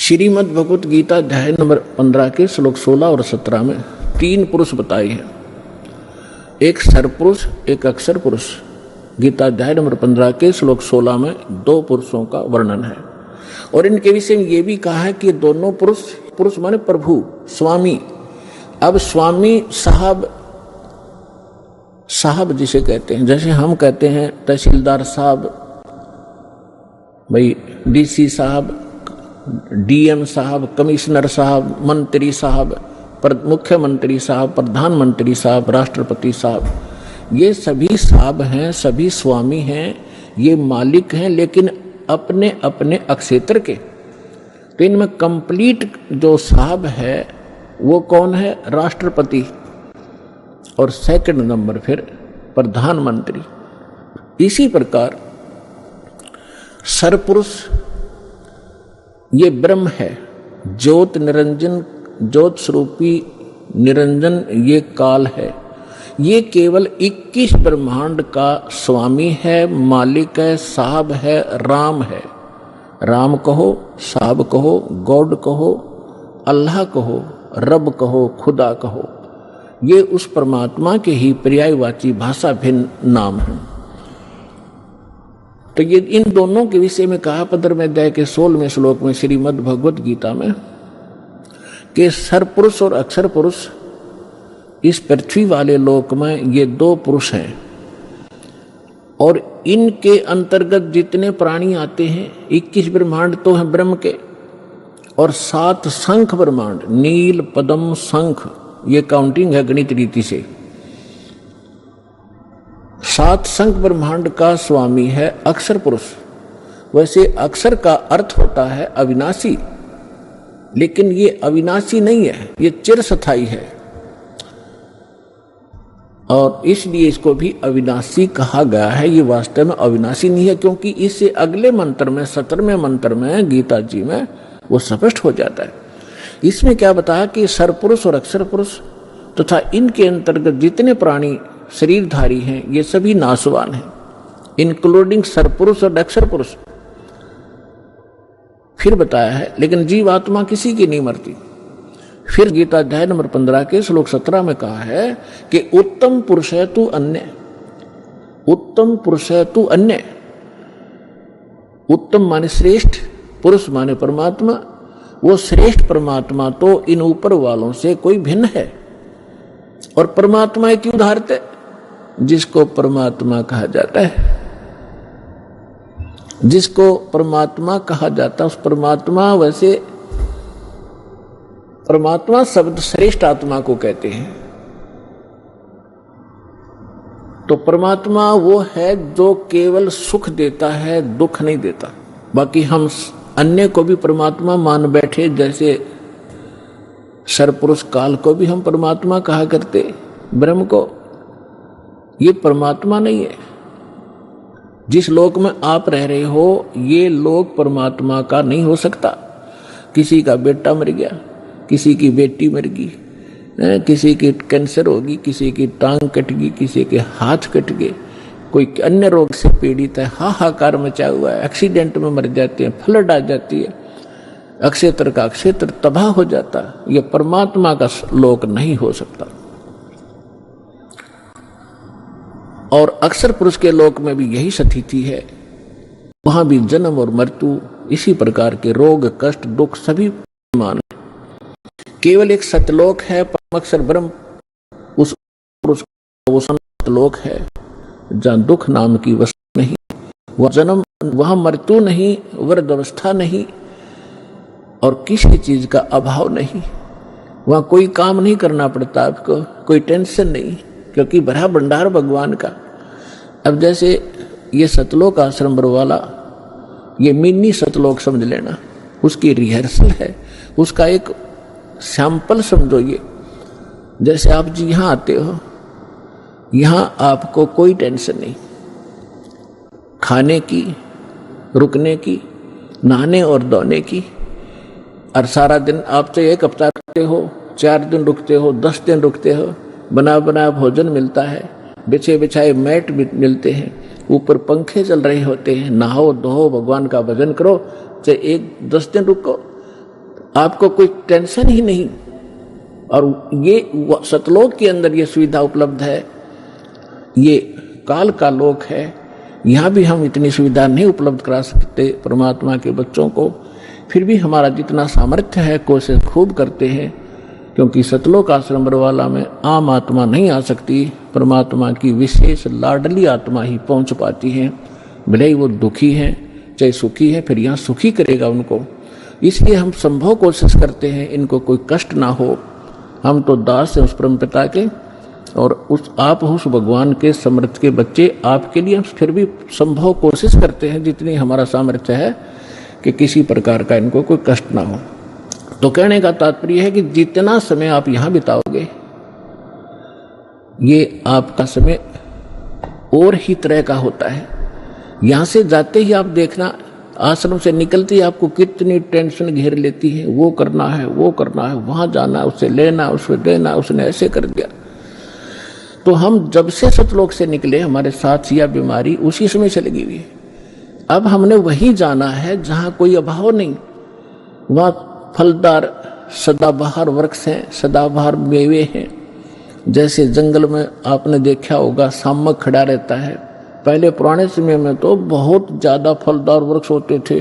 श्रीमद् भगवत गीता अध्याय नंबर 15 के श्लोक 16 और 17 में 3 पुरुष बताए हैं, एक सरपुरुष एक अक्षर पुरुष। गीता अध्याय नंबर 15 के श्लोक 16 में 2 पुरुषों का वर्णन है और इनके विषय में ये भी कहा है कि दोनों पुरुष माने प्रभु स्वामी। अब स्वामी साहब जिसे कहते हैं, जैसे हम कहते हैं तहसीलदार साहब, भाई डीसी साहब, डीएम साहब, कमिश्नर साहब, मंत्री साहब, मुख्यमंत्री साहब, प्रधानमंत्री साहब, राष्ट्रपति साहब, ये सभी साहब हैं, सभी स्वामी हैं, ये मालिक हैं, लेकिन अपने अपने अक्षेत्र के। तो इनमें कंप्लीट जो साहब है वो कौन है? राष्ट्रपति, और सेकंड नंबर फिर प्रधानमंत्री। इसी प्रकार सरपुरुष ये ब्रह्म है, ज्योत निरंजन, ज्योत स्वरूपी निरंजन ये काल है, ये केवल 21 ब्रह्मांड का स्वामी है, मालिक है, साहब है, राम है। राम कहो, साहब कहो, गॉड कहो, अल्लाह कहो, रब कहो, खुदा कहो, ये उस परमात्मा के ही पर्यायवाची भाषा भिन्न नाम है। तो ये इन दोनों के विषय में कहा 15वें अध्याय के 16वें श्लोक में श्रीमद् भगवत गीता में कि सरपुरुष और अक्षर पुरुष इस पृथ्वी वाले लोक में ये 2 पुरुष हैं और इनके अंतर्गत जितने प्राणी आते हैं 21 ब्रह्मांड तो हैं ब्रह्म के, और 7 शंख ब्रह्मांड, नील, पद्म, शंख, ये काउंटिंग है गणित रीति से। 7 शंख ब्रह्मांड का स्वामी है अक्षर पुरुष। वैसे अक्षर का अर्थ होता है अविनाशी, लेकिन ये अविनाशी नहीं है, ये चिरस्थायी है और इसलिए इसको भी अविनाशी कहा गया है। ये वास्तव में अविनाशी नहीं है, क्योंकि इससे अगले मंत्र में 17वें मंत्र में गीता जी में वो स्पष्ट हो जाता है। इसमें क्या बताया कि सरपुरुष और अक्षर पुरुष तथा इनके अंतर्गत जितने प्राणी शरीरधारी हैं ये सभी नाशवान हैं, इंक्लूडिंग सरपुरुष और अक्षर पुरुष। फिर बताया है लेकिन जीवात्मा किसी की नहीं मरती। फिर गीता अध्याय नंबर 15 के श्लोक 17 में कहा है कि उत्तम पुरुष है तू अन्य, उत्तम पुरुष है तू अन्य। उत्तम माने श्रेष्ठ, पुरुष माने परमात्मा। वो श्रेष्ठ परमात्मा तो इन ऊपर वालों से कोई भिन्न है, और परमात्मा क्यों उदाहरते? जिसको परमात्मा कहा जाता है, जिसको परमात्मा कहा जाता है उस परमात्मा, वैसे परमात्मा शब्द श्रेष्ठ आत्मा को कहते हैं। तो परमात्मा वो है जो केवल सुख देता है, दुख नहीं देता। बाकी हम अन्य को भी परमात्मा मान बैठे, जैसे सरपुरुष काल को भी हम परमात्मा कहा करते, ब्रह्म को। ये परमात्मा नहीं है। जिस लोक में आप रह रहे हो ये लोक परमात्मा का नहीं हो सकता। किसी का बेटा मर गया, किसी की बेटी मर गई, किसी की कैंसर होगी, किसी की टांग कट गई, किसी के हाथ कट गए, कोई अन्य रोग से पीड़ित है, हाहाकार मचा हुआ है, एक्सीडेंट में मर जाते हैं, फ्लड आ जाती है, अक्षेत्र का क्षेत्र तबाह हो जाता है। यह परमात्मा का लोक नहीं हो सकता। और अक्षर पुरुष के लोक में भी यही स्थिति है, वहां भी जन्म और मृत्यु, इसी प्रकार के रोग, कष्ट, दुख सभी मान। केवल एक सतलोक है परम अक्षर ब्रह्म, उस पुरुष वो सतलोक है जहां दुख नाम की वस्तु नहीं, वह जन्म, वहां मृत्यु नहीं, वृद्ध अवस्था नहीं, और किसी चीज का अभाव नहीं। वहां कोई काम नहीं करना पड़ता आपको, कोई टेंशन नहीं, क्योंकि भरा भंडार भगवान का। अब जैसे ये सतलोक आश्रम वाला, ये मिनी सतलोक समझ लेना, उसकी रिहर्सल है, उसका एक सैंपल समझो। ये जैसे आप जी यहां आते हो, यहां आपको कोई टेंशन नहीं, खाने की, रुकने की, नहाने और धोने की, और सारा दिन आप तो 1 हफ्ता रुकते हो, 4 दिन रुकते हो, 10 दिन रुकते हो, बना बना भोजन मिलता है, बिछे बिछाए मैट मिलते हैं, ऊपर पंखे चल रहे होते हैं, नहाओ धो, भगवान का भजन करो, चाहे 10 दिन रुको, आपको कोई टेंशन ही नहीं। और ये सतलोक के अंदर ये सुविधा उपलब्ध है, ये काल का लोक है, यहाँ भी हम इतनी सुविधा नहीं उपलब्ध करा सकते परमात्मा के बच्चों को। फिर भी हमारा जितना सामर्थ्य है कोशिश खूब करते हैं, क्योंकि सतलोक आश्रम बरवाला में आम आत्मा नहीं आ सकती, परमात्मा की विशेष लाडली आत्मा ही पहुंच पाती है। भले ही वो दुखी है चाहे सुखी है, फिर यहाँ सुखी करेगा उनको। इसलिए हम संभव कोशिश करते हैं इनको कोई कष्ट ना हो। हम तो दास हैं उस परम पिता के, और आप उस भगवान के समर्थ के बच्चे, आपके लिए हम फिर भी संभव कोशिश करते हैं जितनी हमारा सामर्थ्य है कि किसी प्रकार का इनको कोई कष्ट ना हो। तो कहने का तात्पर्य है कि जितना समय आप यहां बिताओगे, ये आपका समय और ही तरह का होता है। यहां से जाते ही आप देखना, आश्रम से निकलते ही आपको कितनी टेंशन घेर लेती है, वो करना है, वो करना है, वहां जाना, उससे लेना, उससे देना, उसने ऐसे कर दिया। तो हम जब से सतलोक से निकले, हमारे साथ यह बीमारी उसी समय से लगी हुई है। अब हमने वहीं जाना है जहां कोई अभाव नहीं, वहां फलदार सदाबहार वृक्ष हैं, सदाबहार मेवे हैं। जैसे जंगल में आपने देखा होगा शामक खड़ा रहता है, पहले पुराने समय में तो बहुत ज्यादा फलदार वृक्ष होते थे,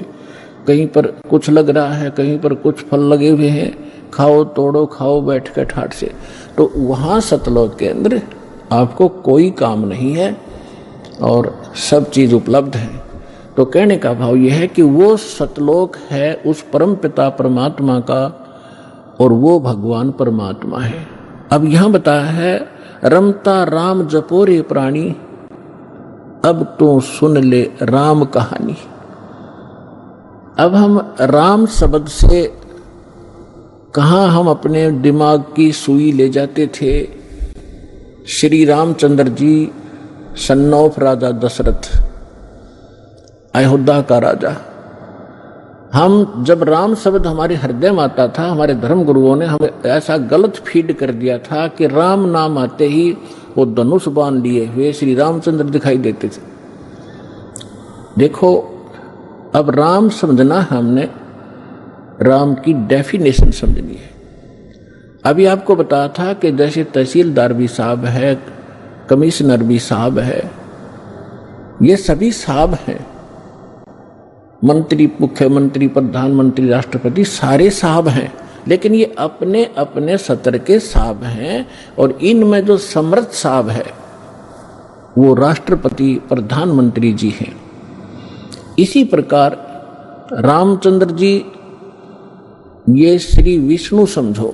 कहीं पर कुछ लग रहा है, कहीं पर कुछ फल लगे हुए हैं, खाओ तोड़ो खाओ बैठ कर ठाट से। तो वहां सतलोक के अंदर आपको कोई काम नहीं है और सब चीज उपलब्ध है। तो कहने का भाव यह है कि वो सतलोक है उस परम पिता परमात्मा का, और वो भगवान परमात्मा है। अब यहां बताया है, रमता राम जपोरे प्राणी, अब तो सुन ले राम कहानी। अब हम राम शब्द से कहां हम अपने दिमाग की सुई ले जाते थे। श्री रामचंद्र जी सन ऑफ राजा दशरथ, अयोध्या का राजा। हम जब राम शब्द हमारे हृदय में आता था, हमारे धर्म गुरुओं ने हमें ऐसा गलत फीड कर दिया था कि राम नाम आते ही वो धनुष बाण लिए हुए श्री रामचंद्र दिखाई देते थे। देखो, अब राम समझना हमने राम की डेफिनेशन समझनी है। अभी आपको बताया था कि जैसे तहसीलदार भी साहब है, कमिश्नर भी साहब है, ये सभी साहब हैं, मंत्री, मुख्यमंत्री, प्रधानमंत्री, राष्ट्रपति, सारे साहब हैं, लेकिन ये अपने अपने सत्र के साहब हैं। और इनमें जो समर्थ साहब है वो राष्ट्रपति, प्रधानमंत्री जी हैं। इसी प्रकार रामचंद्र जी ये श्री विष्णु समझो,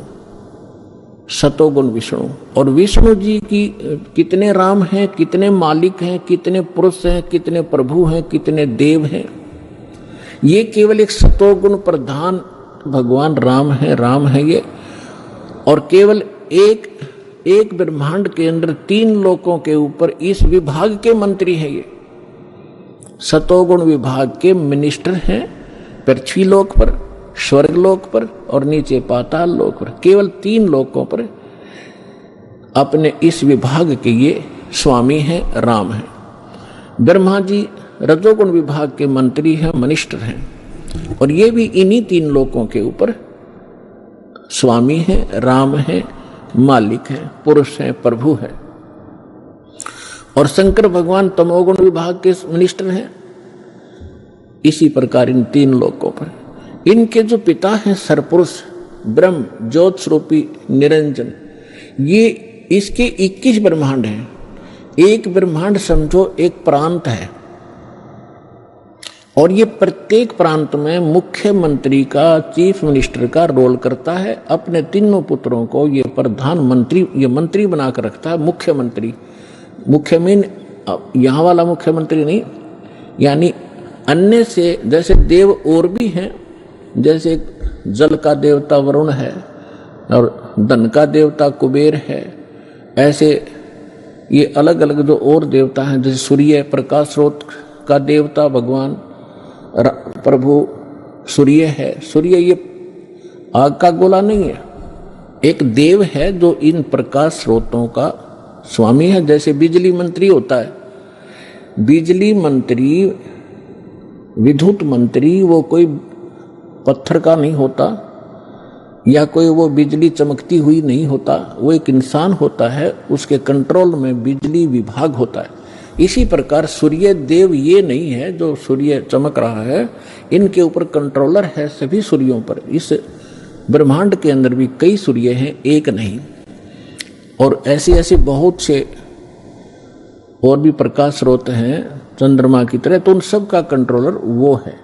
सतोगुण विष्णु। और विष्णु जी की कितने राम हैं, कितने मालिक हैं, कितने पुरुष हैं, कितने प्रभु हैं, कितने देव हैं, ये केवल एक सतोगुण प्रधान भगवान राम है ये। और केवल एक ब्रह्मांड के अंदर 3 लोकों के ऊपर इस विभाग के मंत्री हैं ये। सतोगुण विभाग के मिनिस्टर हैं पृथ्वी लोक पर, स्वर्ग लोक पर और नीचे पाताल लोक पर। केवल 3 लोकों पर अपने इस विभाग के ये स्वामी हैं, राम हैं। ब्रह्मा जी रजोगुण विभाग के मंत्री हैं, मिनिस्टर हैं, और ये भी इन्हीं 3 लोकों के ऊपर स्वामी हैं, राम हैं, मालिक हैं, पुरुष हैं, प्रभु हैं। और शंकर भगवान तमोगुण विभाग के मिनिस्टर हैं। इसी प्रकार इन 3 लोकों पर इनके जो पिता हैं सरपुरुष ब्रह्म ज्योत स्वरूपी निरंजन, ये इसके 21 ब्रह्मांड हैं। एक ब्रह्मांड समझो एक प्रांत है, और ये प्रत्येक प्रांत में मुख्यमंत्री का, चीफ मिनिस्टर का रोल करता है। अपने 3 पुत्रों को ये प्रधानमंत्री, ये मंत्री बनाकर रखता है। मुख्यमंत्री, मुख्य मीन यहाँ वाला मुख्यमंत्री नहीं, यानी अन्य से जैसे देव और भी हैं, जैसे जल का देवता वरुण है और धन का देवता कुबेर है, ऐसे ये अलग अलग जो और देवता हैं, जैसे सूर्य प्रकाश स्रोत का देवता भगवान प्रभु सूर्य है। सूर्य ये आग का गोला नहीं है, एक देव है जो इन प्रकाश स्रोतों का स्वामी है। जैसे बिजली मंत्री होता है, बिजली मंत्री, विद्युत मंत्री वो कोई पत्थर का नहीं होता, या कोई वो बिजली चमकती हुई नहीं होता, वो एक इंसान होता है, उसके कंट्रोल में बिजली विभाग होता है। इसी प्रकार सूर्य देव ये नहीं है जो सूर्य चमक रहा है, इनके ऊपर कंट्रोलर है सभी सूर्यों पर। इस ब्रह्मांड के अंदर भी कई सूर्य हैं, एक नहीं। और ऐसे ऐसे बहुत से और भी प्रकाश स्रोत हैं चंद्रमा की तरह, तो उन सब का कंट्रोलर वो है।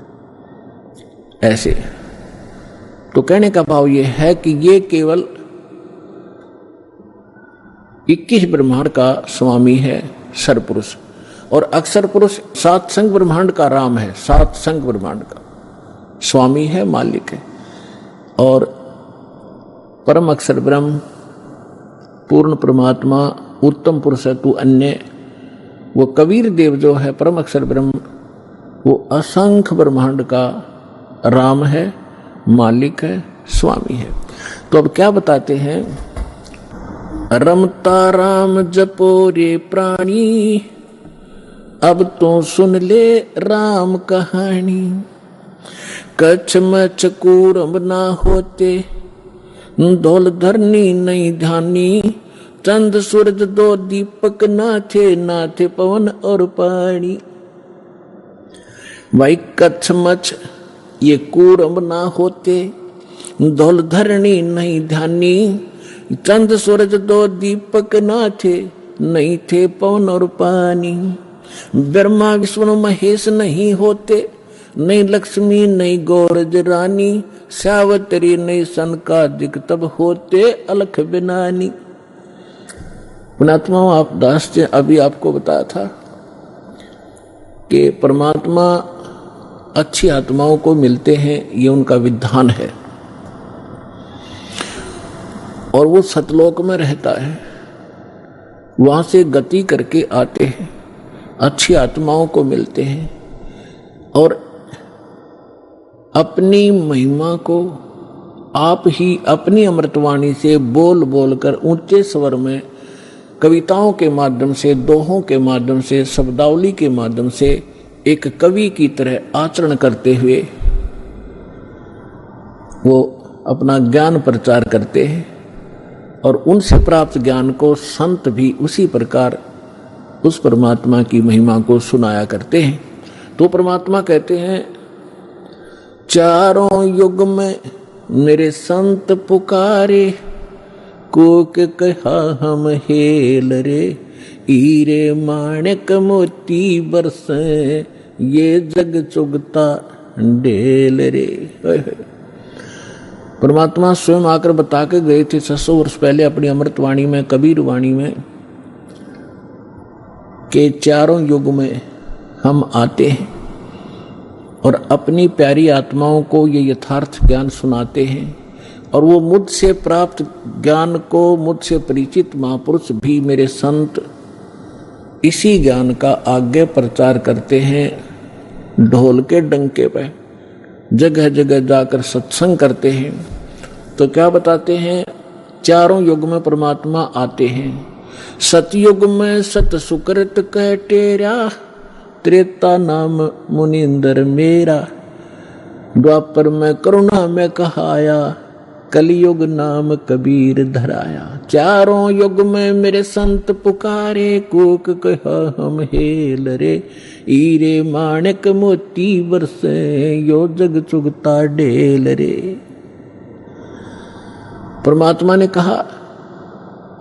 ऐसे तो कहने का भाव ये है कि ये केवल 21 ब्रह्मांड का स्वामी है सरपुरुष, और अक्षर पुरुष 7 संग ब्रह्मांड का राम है, 7 संग ब्रह्मांड का स्वामी है, मालिक है। और परम अक्षर ब्रह्म, पूर्ण परमात्मा, उत्तम पुरुष तू अन्य, वो कबीर देव जो है परम अक्षर ब्रह्म, वो असंख्य ब्रह्मांड का राम है, मालिक है, स्वामी है। तो अब क्या बताते हैं, रमता राम जपो रे प्राणी, अब तो सुन ले राम कहानी। कच्छ मच्छ कूरम ना होते, धौल धरनी नहीं ध्यानी। चंद सूरज दो दीपक ना थे पवन और पानी। भाई कच्छ मच्छ ये कूरम ना होते, धौल धरनी नहीं ध्यानी। चंद सूरज दो दीपक ना नहीं थे पवन और पानी। ब्रह्मा विष्णु महेश नहीं होते, नहीं लक्ष्मी नहीं गौरज रानी। सावत्री नहीं सनकादिक तब होते अलख बिनानी। पुणात्मा आप दास जी अभी आपको बताया था कि परमात्मा अच्छी आत्माओं को मिलते हैं, ये उनका विधान है। और वो सतलोक में रहता है, वहां से गति करके आते हैं, अच्छी आत्माओं को मिलते हैं और अपनी महिमा को आप ही अपनी अमृतवाणी से बोल बोल कर ऊंचे स्वर में कविताओं के माध्यम से, दोहों के माध्यम से, शब्दावली के माध्यम से एक कवि की तरह आचरण करते हुए वो अपना ज्ञान प्रचार करते हैं। और उनसे प्राप्त ज्ञान को संत भी उसी प्रकार उस परमात्मा की महिमा को सुनाया करते हैं। तो परमात्मा कहते हैं, चारों युग में मेरे संत पुकारे, कोक कहा हम हेल रे। हीरे माणिक मोती बरसे, ये जग चुगता ढेल रे। परमात्मा स्वयं आकर बता के गए थे 600 वर्ष पहले अपनी अमृतवाणी में, कबीर वाणी में, कि चारों युग में हम आते हैं और अपनी प्यारी आत्माओं को ये यथार्थ ज्ञान सुनाते हैं। और वो मुझसे प्राप्त ज्ञान को मुझसे परिचित महापुरुष भी मेरे संत इसी ज्ञान का आगे प्रचार करते हैं, ढोल के डंके पे जगह जगह जाकर सत्संग करते हैं। तो क्या बताते हैं, चारों युग में परमात्मा आते हैं। सतयुग में सत सुकृत कह टेरा, त्रेता नाम मुनिंदर मेरा। द्वापर में करुणा में कहाया, कलयुग नाम कबीर धराया। चारों युग में मेरे संत पुकारे, कोक कहा हम हेल रे। हीरे माणिक मोती बरसे, यो जग चुगता ढेल रे। परमात्मा ने कहा,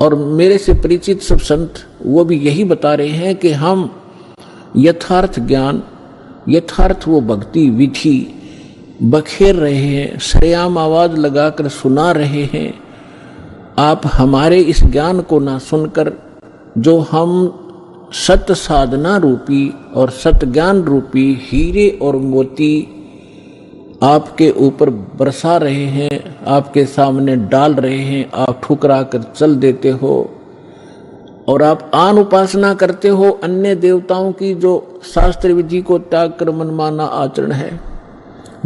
और मेरे से परिचित सब संत वो भी यही बता रहे हैं कि हम यथार्थ ज्ञान, यथार्थ वो भक्ति विधि बखेर रहे हैं, सरेआम आवाज लगाकर सुना रहे हैं। आप हमारे इस ज्ञान को ना सुनकर जो हम सत साधना रूपी और सत ज्ञान रूपी हीरे और मोती आपके ऊपर बरसा रहे हैं, आपके सामने डाल रहे हैं, आप ठुकरा कर चल देते हो और आप आन उपासना करते हो अन्य देवताओं की, जो शास्त्र विधि को त्याग कर मनमाना आचरण है,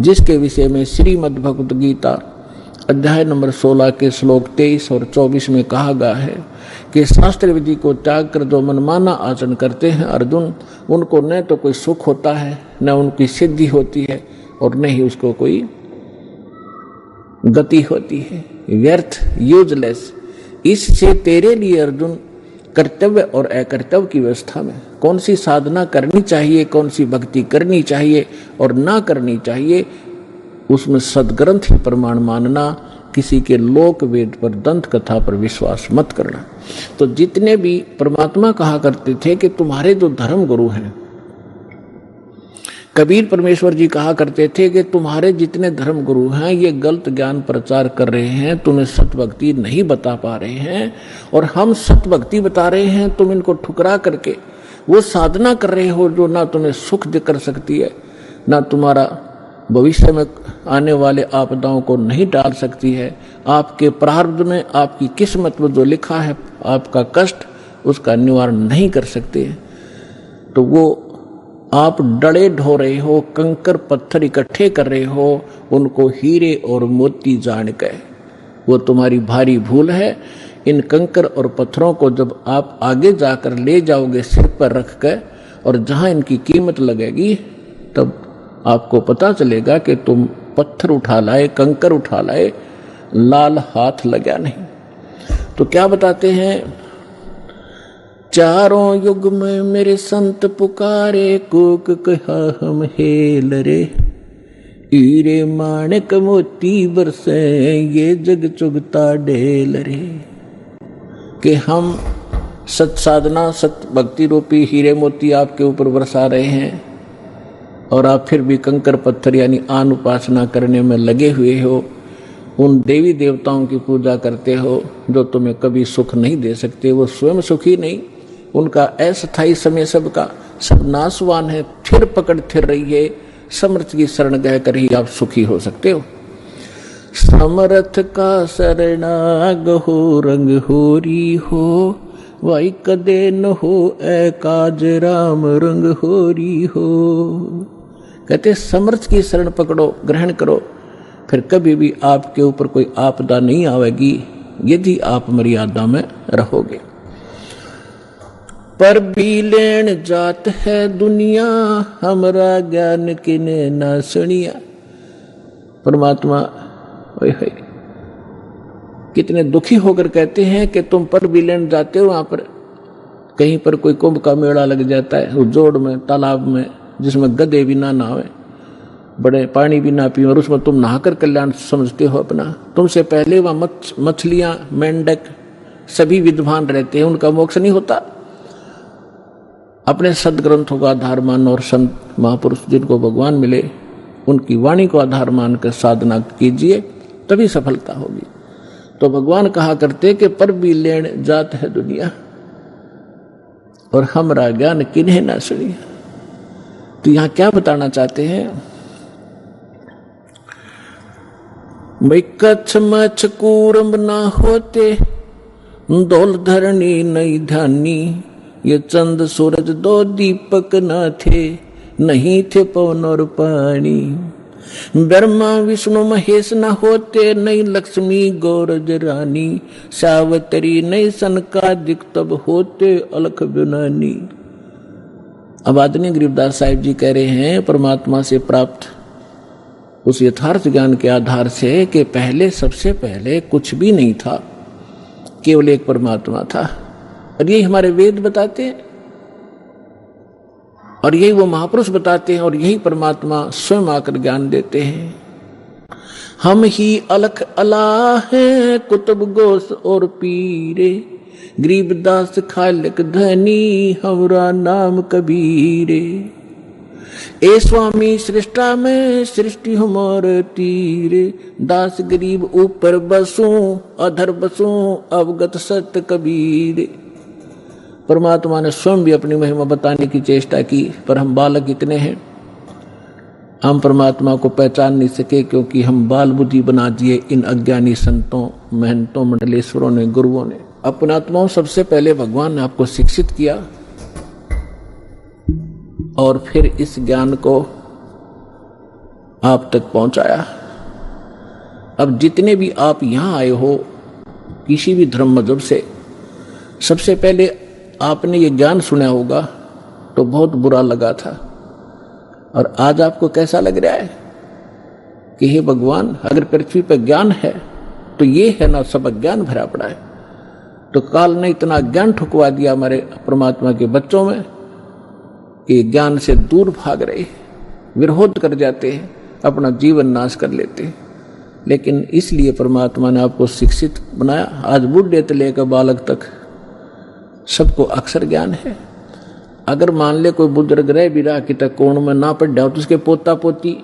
जिसके विषय में श्रीमद् भगवत गीता अध्याय नंबर 16 के श्लोक 23 और 24 में कहा गया है कि शास्त्र विधि को त्याग कर जो मनमाना आचरण करते हैं अर्जुन, उनको न तो कोई सुख होता है, न उनकी सिद्धि होती है और न ही उसको कोई गति होती है, व्यर्थ, यूजलेस। इससे तेरे लिए अर्जुन कर्तव्य और अकर्तव्य की व्यवस्था में कौन सी साधना करनी चाहिए, कौन सी भक्ति करनी चाहिए और ना करनी चाहिए, उसमें सदग्रंथ ही प्रमाण मानना, किसी के लोक वेद पर, दंत कथा पर विश्वास मत करना। तो जितने भी परमात्मा कहा करते थे कि तुम्हारे जो धर्म गुरु हैं, कबीर परमेश्वर जी कहा करते थे कि तुम्हारे जितने धर्म गुरु हैं ये गलत ज्ञान प्रचार कर रहे हैं, तुम्हें सत भक्ति नहीं बता पा रहे हैं, और हम सत भक्ति बता रहे हैं, तुम इनको ठुकरा करके वो साधना कर रहे हो जो ना तुम्हें सुख कर सकती है, ना तुम्हारा भविष्य में आने वाले आपदाओं को नहीं टाल सकती है, आपके प्रारब्ध में, आपकी किस्मत में जो लिखा है आपका कष्ट, उसका निवारण नहीं कर सकते। तो वो आप डड़े ढो रहे हो, कंकर पत्थर इकट्ठे कर रहे हो, उनको हीरे और मोती जान के, वो तुम्हारी भारी भूल है। इन कंकर और पत्थरों को जब आप आगे जाकर ले जाओगे सिर पर रख कर, और जहां इनकी कीमत लगेगी, तब आपको पता चलेगा कि तुम पत्थर उठा लाए, कंकर उठा लाए, लाल हाथ लगा नहीं। तो क्या बताते हैं, चारों युग में मेरे संत पुकारे, कूक कहा हम हेल रे, हीरे माणिक मोती बरसे, ये जग चुगता ढेल रे। कि हम सत साधना, सत भक्ति रूपी हीरे मोती आपके ऊपर बरसा रहे हैं, और आप फिर भी कंकर पत्थर यानी आन उपासना करने में लगे हुए हो, उन देवी देवताओं की पूजा करते हो जो तुम्हें कभी सुख नहीं दे सकते। वो स्वयं सुखी नहीं, उनका अस्थायी समय सबका सब नाशवान है। फिर पकड़ थिर रही है, समर्थ की शरण गह कर ही आप सुखी हो सकते हो। समर्थ का शरणाग हो, रंग होरी हो, वाई कदे न हो ए काज राम, रंग होरी हो। कहते समर्थ की शरण पकड़ो, ग्रहण करो, फिर कभी भी आपके ऊपर कोई आपदा नहीं आवेगी, यदि आप मर्यादा में रहोगे। पर भी लेन जात है दुनिया, हमरा ज्ञान किने ना सुनिया। परमात्मा ओए होए कितने दुखी होकर कहते हैं कि तुम पर भी लेन जाते हो, वहां पर कहीं पर कोई कुंभ का मेला लग जाता है, उस जोड़ में, तालाब में, जिसमें गधे भी ना नहावे, बड़े पानी भी ना पिए, और उसमें तुम नहाकर कल्याण समझते हो अपना। तुमसे पहले वहां मछलियां, मेंढक सभी विद्वान रहते हैं, उनका मोक्ष नहीं होता। अपने सदग्रंथों का आधार मान और संत महापुरुष जिनको भगवान मिले उनकी वाणी को आधार मानकर साधना कीजिए, तभी सफलता होगी। तो भगवान कहा करते कि पर भी लेन जात है दुनिया, और हमरा ज्ञान किन्हें ना सुनिया। तो यहां क्या बताना चाहते हैं भाई, कच्छ मच्छ कूरम ना होते, दौल धरनी नहीं ध्यानी, ये चंद सूरज दो दीपक न थे, नहीं थे पवन और पानी। ब्रह्मा विष्णु महेश न होते, नहीं लक्ष्मी गौरज रानी, सावतरी नहीं सनकादिक तब होते, अलख विनानी। अब आदरणीय गरीबदास साहिब जी कह रहे हैं परमात्मा से प्राप्त उस यथार्थ ज्ञान के आधार से कि पहले, सबसे पहले कुछ भी नहीं था, केवल एक परमात्मा था। और यही हमारे वेद बताते हैं, और यही वो महापुरुष बताते हैं, और यही परमात्मा स्वयं आकर ज्ञान देते हैं। हम ही अलख अला हैं, कुतुब गोस और पीरे, गरीबदास खालिक धनी, हमरा नाम कबीरे। ए स्वामी सृष्टा में सृष्टि हमार तीरे, दास गरीब ऊपर बसूं, अधर बसूं, अवगत सत्य कबीरे। परमात्मा ने स्वयं भी अपनी महिमा बताने की चेष्टा की, पर हम बालक इतने हैं, हम परमात्मा को पहचान नहीं सके, क्योंकि हम बाल बुद्धि बना दिए इन अज्ञानी संतों, महंतों, मंडलेश्वरों ने, गुरुओं ने। अपनात्माओं, सबसे पहले भगवान ने आपको शिक्षित किया, और फिर इस ज्ञान को आप तक पहुंचाया। अब जितने भी आप यहां आए हो किसी भी धर्म मजहब से, सबसे पहले आपने ये ज्ञान सुना होगा तो बहुत बुरा लगा था, और आज आपको कैसा लग रहा है कि हे भगवान, अगर पृथ्वी पर ज्ञान है तो ये है ना सब अज्ञान भरा पड़ा है। तो काल ने इतना ज्ञान ठुकवा दिया हमारे परमात्मा के बच्चों में कि ज्ञान से दूर भाग रहे, विरोध कर जाते हैं, अपना जीवन नाश कर लेते हैं। लेकिन इसलिए परमात्मा ने आपको शिक्षित बनाया। आज बूढ़े से लेकर बालक तक सबको अक्षर ज्ञान है। अगर मान ले कोई बुजुर्ग रह भी रहा कि तक कोण में ना पढ़ जाओ तो उसके पोता पोती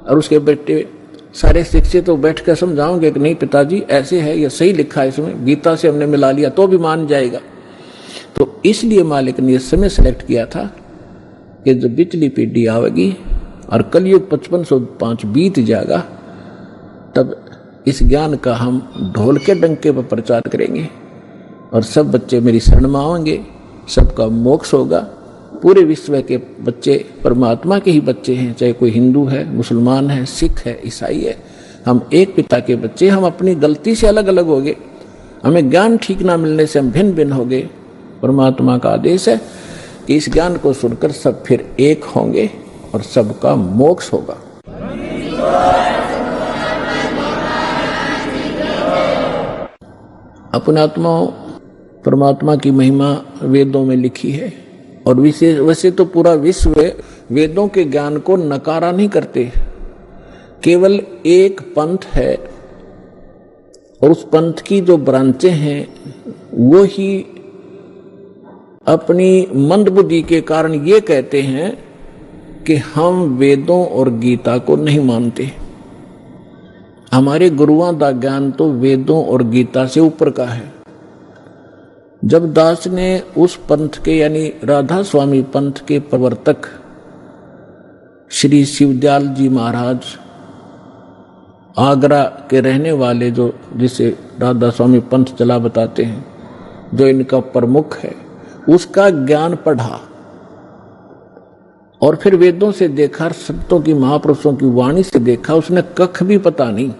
और उसके बेटे सारे शिक्षित तो बैठ कर समझाओगे कि नहीं पिताजी ऐसे है, ये सही लिखा है, इसमें गीता से हमने मिला लिया, तो भी मान जाएगा। तो इसलिए मालिक ने यह समय सेलेक्ट किया था कि जब पिछली पीढ़ी आवेगी और कलयुग 5505 बीत जाएगा, तब इस ज्ञान का हम ढोल के डंके पर प्रचार करेंगे और सब बच्चे मेरी शरण में आएंगे, सबका मोक्ष होगा। पूरे विश्व के बच्चे परमात्मा के ही बच्चे हैं, चाहे कोई हिंदू है, मुसलमान है, सिख है, ईसाई है, हम एक पिता के बच्चे। हम अपनी गलती से अलग अलग हो गए, हमें ज्ञान ठीक ना मिलने से हम भिन्न भिन्न हो गए। परमात्मा का आदेश है कि इस ज्ञान को सुनकर सब फिर एक होंगे और सबका मोक्ष होगा। अपने आत्माओं, परमात्मा की महिमा वेदों में लिखी है और वैसे तो पूरा विश्व वेदों के ज्ञान को नकारा नहीं करते। केवल एक पंथ है और उस पंथ की जो ब्रांचें हैं वो ही अपनी मंदबुद्धि के कारण ये कहते हैं कि हम वेदों और गीता को नहीं मानते। हमारे गुरुओं का ज्ञान तो वेदों और गीता से ऊपर का है। जब दास ने उस पंथ के यानी राधा स्वामी पंथ के प्रवर्तक श्री शिवदयाल जी महाराज, आगरा के रहने वाले, जो जिसे राधा स्वामी पंथ चला बताते हैं, जो इनका प्रमुख है, उसका ज्ञान पढ़ा और फिर वेदों से देखा, संतों की, महापुरुषों की वाणी से देखा, उसने कख भी पता नहीं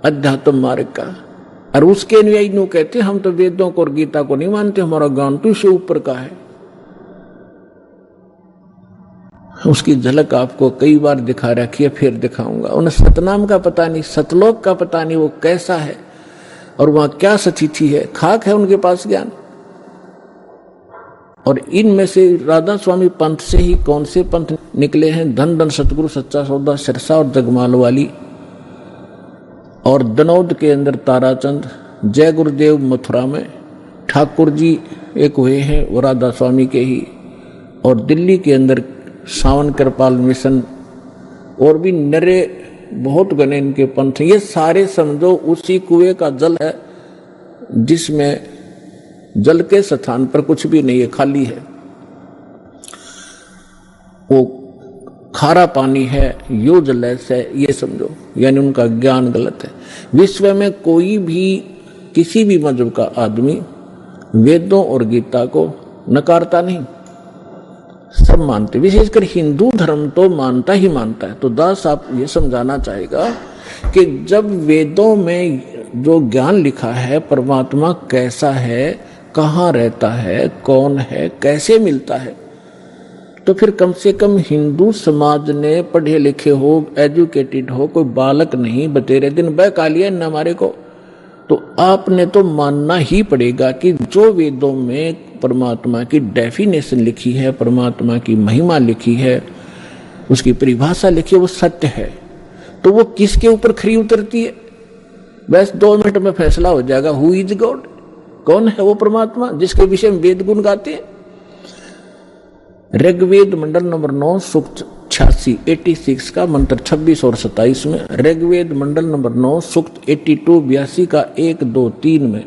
अध्यात्म मार्ग का। और उसके अनुयायी नु कहते हम तो वेदों को और गीता को नहीं मानते, हमारा ज्ञान तो इससे ऊपर का है। उसकी झलक आपको कई बार दिखा रखी है, फिर दिखाऊंगा। उन्हें सतनाम का पता नहीं, सतलोक का पता नहीं, वो कैसा है और वहां क्या सतिथि है, खाक है उनके पास ज्ञान। और इनमें से राधा स्वामी पंथ से ही कौन से पंथ निकले हैं? धन धन सतगुरु सच्चा सौदा सिरसा और जगमाल वाली, और दनौद के अंदर ताराचंद, जय गुरुदेव मथुरा में, ठाकुर जी एक हुए हैं वो राधा स्वामी के ही, और दिल्ली के अंदर सावन कृपाल मिशन, और भी नरे बहुत गणे इनके पंथ। ये सारे समझो उसी कुएं का जल है जिसमें जल के स्थान पर कुछ भी नहीं है, खाली है। वो खारा पानी है, यो जलैस है, ये समझो, यानी उनका ज्ञान गलत है। विश्व में कोई भी किसी भी मजहब का आदमी वेदों और गीता को नकारता नहीं, सब मानते। विशेषकर हिंदू धर्म तो मानता ही मानता है। तो दास आप ये समझाना चाहेगा कि जब वेदों में जो ज्ञान लिखा है, परमात्मा कैसा है, कहाँ रहता है, कौन है, कैसे मिलता है, तो फिर कम से कम हिंदू समाज ने पढ़े लिखे हो, एजुकेटेड हो, कोई बालक नहीं बतेरे दिन बहका लिया न हमारे को, तो आपने तो मानना ही पड़ेगा कि जो वेदों में परमात्मा की डेफिनेशन लिखी है, परमात्मा की महिमा लिखी है, उसकी परिभाषा लिखी है, वो सत्य है। तो वो किसके ऊपर खरी उतरती है? बस 2 मिनट में फैसला हो जाएगा। हु इज गॉड, कौन है वो परमात्मा जिसके विषय में वेद गुण गाते हैं? ऋग्वेद मंडल नंबर 9 सूक्त 86 86 का मंत्र 26 और 27 में, ऋग्वेद मंडल नंबर 9 सूक्त 82 82 का 1 2 3 में,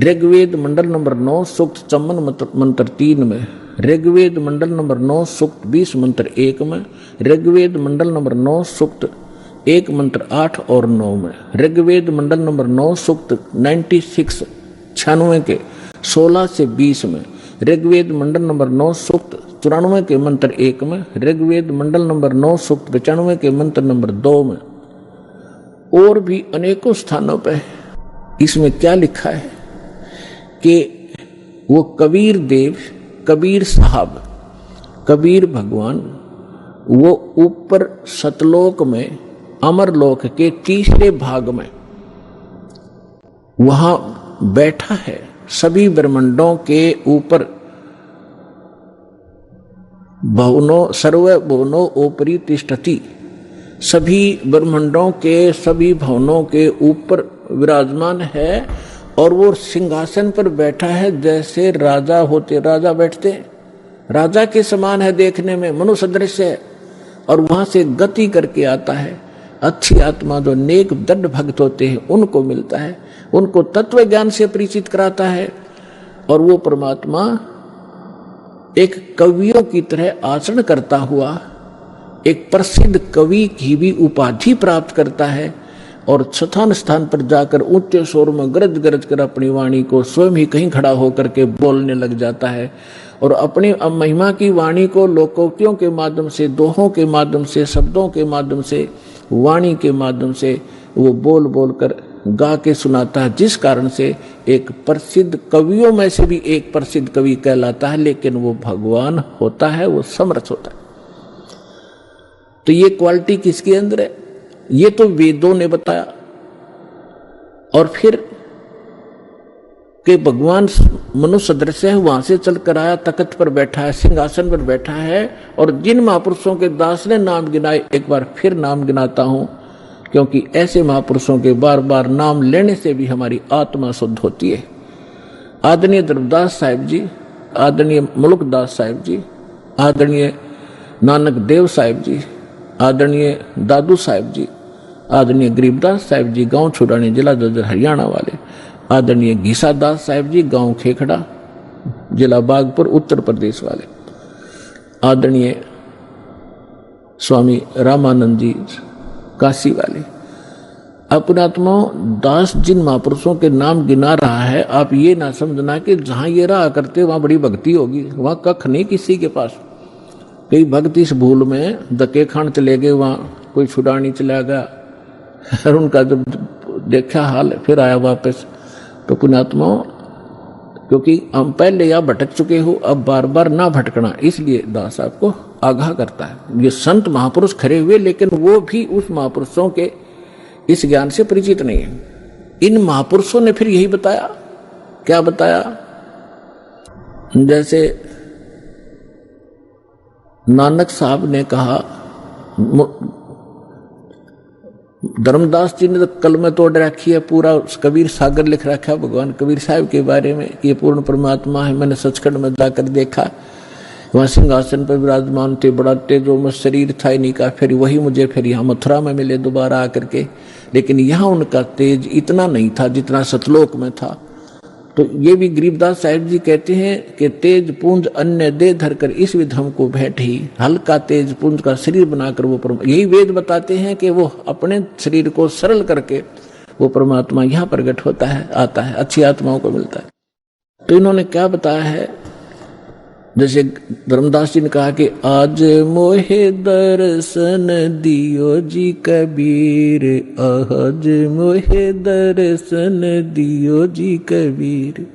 ऋग्वेद मंडल नंबर 9 सूक्त 54 मंत्र 3 में, ऋग्वेद मंडल नंबर 9 सूक्त 20 मंत्र 1 में, ऋग्वेद मंडल नंबर 9 सूक्त 1 मंत्र 8 और 9 में, ऋग्वेद मंडल नंबर 9 सूक्त 96 96 के 16 से 20 में, ऋग्वेद मंडल नंबर 9 सूक्त 94 के मंत्र 1 में, ऋग्वेद मंडल नंबर 9 सूक्त 95 के मंत्र नंबर 2 में, और भी अनेकों स्थानों पर। इसमें क्या लिखा है कि वो कबीर देव, कबीर साहब, कबीर भगवान वो ऊपर सतलोक में अमरलोक के तीसरे भाग में वहां बैठा है, सभी ब्रह्मांडों के ऊपर भुवनो सर्व भुवनो ऊपरी तिष्ठति, सभी ब्रह्मांडों के सभी भवनों के ऊपर विराजमान है और वो सिंहासन पर बैठा है जैसे राजा होते, राजा बैठते, राजा के समान है देखने में, मनुष्य सदृश है। और वहां से गति करके आता है। अच्छी आत्मा जो नेक दृढ़ भक्त होते हैं उनको मिलता है, उनको तत्व ज्ञान से परिचित कराता है। और वो परमात्मा एक कवियों की तरह आचरण करता हुआ एक प्रसिद्ध कवि की भी उपाधि प्राप्त करता है और स्थान स्थान पर जाकर ऊंचे स्वर में गरज गरज कर अपनी वाणी को स्वयं ही कहीं खड़ा होकर के बोलने लग जाता है और अपनी महिमा की वाणी को लोकोक्तियों के माध्यम से, दोहों के माध्यम से, शब्दों के माध्यम से, वाणी के माध्यम से वो बोल बोल कर गा के सुनाता है, जिस कारण से एक प्रसिद्ध कवियों में से भी एक प्रसिद्ध कवि कहलाता है। लेकिन वो भगवान होता है, वो समर्थ होता है। तो ये क्वालिटी किसके अंदर है? ये तो वेदों ने बताया। और फिर कि भगवान मनुष्य सदृश है, वहां से चलकर आया, तख्त पर बैठा है, सिंहासन पर बैठा है। और जिन महापुरुषों के दास ने नाम गिनाए, एक बार फिर नाम गिनाता हूं, क्योंकि ऐसे महापुरुषों के बार बार नाम लेने से भी हमारी आत्मा शुद्ध होती है। आदरणीय धर्मदास साहिब जी, आदरणीय मुल्कदास साहिब जी, आदरणीय नानक देव साहिब जी, आदरणीय दादू साहिब जी, आदरणीय गरीबदास साहिब जी, गांव छुड़ानी, जिला जज्जर, हरियाणा वाले, आदरणीय घीसा दास साहिब जी, गांव खेखड़ा, जिला बागपुर, उत्तर प्रदेश वाले, आदरणीय स्वामी रामानंद जी, काशी वाले। अपनात्माओं, दास जिन महापुरुषों के नाम गिना रहा है, आप ये ना समझना कि जहां ये रहा करते वहां बड़ी भक्ति होगी, वहां कख नहीं किसी के पास। कई भक्त इस भूल में धक्के खान चले गए, वहां कोई छुड़ानी चला गया और उनका जब देखा हाल फिर आया वापस। तो पुण्यात्माओं, क्योंकि हम पहले या भटक चुके हो, अब बार बार ना भटकना, इसलिए दास आपको आगाह करता है। ये संत महापुरुष खड़े हुए, लेकिन वो भी उस महापुरुषों के इस ज्ञान से परिचित नहीं है। इन महापुरुषों ने फिर यही बताया। क्या बताया? जैसे नानक साहब ने कहा, धर्मदास जी ने तो कल में तोड़ रखी है, पूरा कबीर सागर लिख रखा है भगवान कबीर साहब के बारे में कि ये पूर्ण परमात्मा है। मैंने सचखंड में जाकर देखा, वहां सिंहासन पर विराजमान थे, बड़ा तेजो में शरीर था इन्हीं का। फिर वही मुझे फिर यहाँ मथुरा में मिले दोबारा आकर के, लेकिन यहाँ उनका तेज इतना नहीं था जितना सतलोक में था। तो ये भी गरीबदास साहिब जी कहते हैं कि तेज पुंज अन्य दे धरकर इस विधम को बैठ ही, हल्का तेज पुंज का शरीर बनाकर वो यही वेद बताते हैं कि वो अपने शरीर को सरल करके वो परमात्मा यहाँ प्रकट होता है, आता है, अच्छी आत्माओं को मिलता है। तो इन्होंने क्या बताया है? जैसे धर्मदास जी ने कहा कि आज मोहे दर्शन दियो जी कबीर, आज मोहे दर्शन दियो जी कबीर,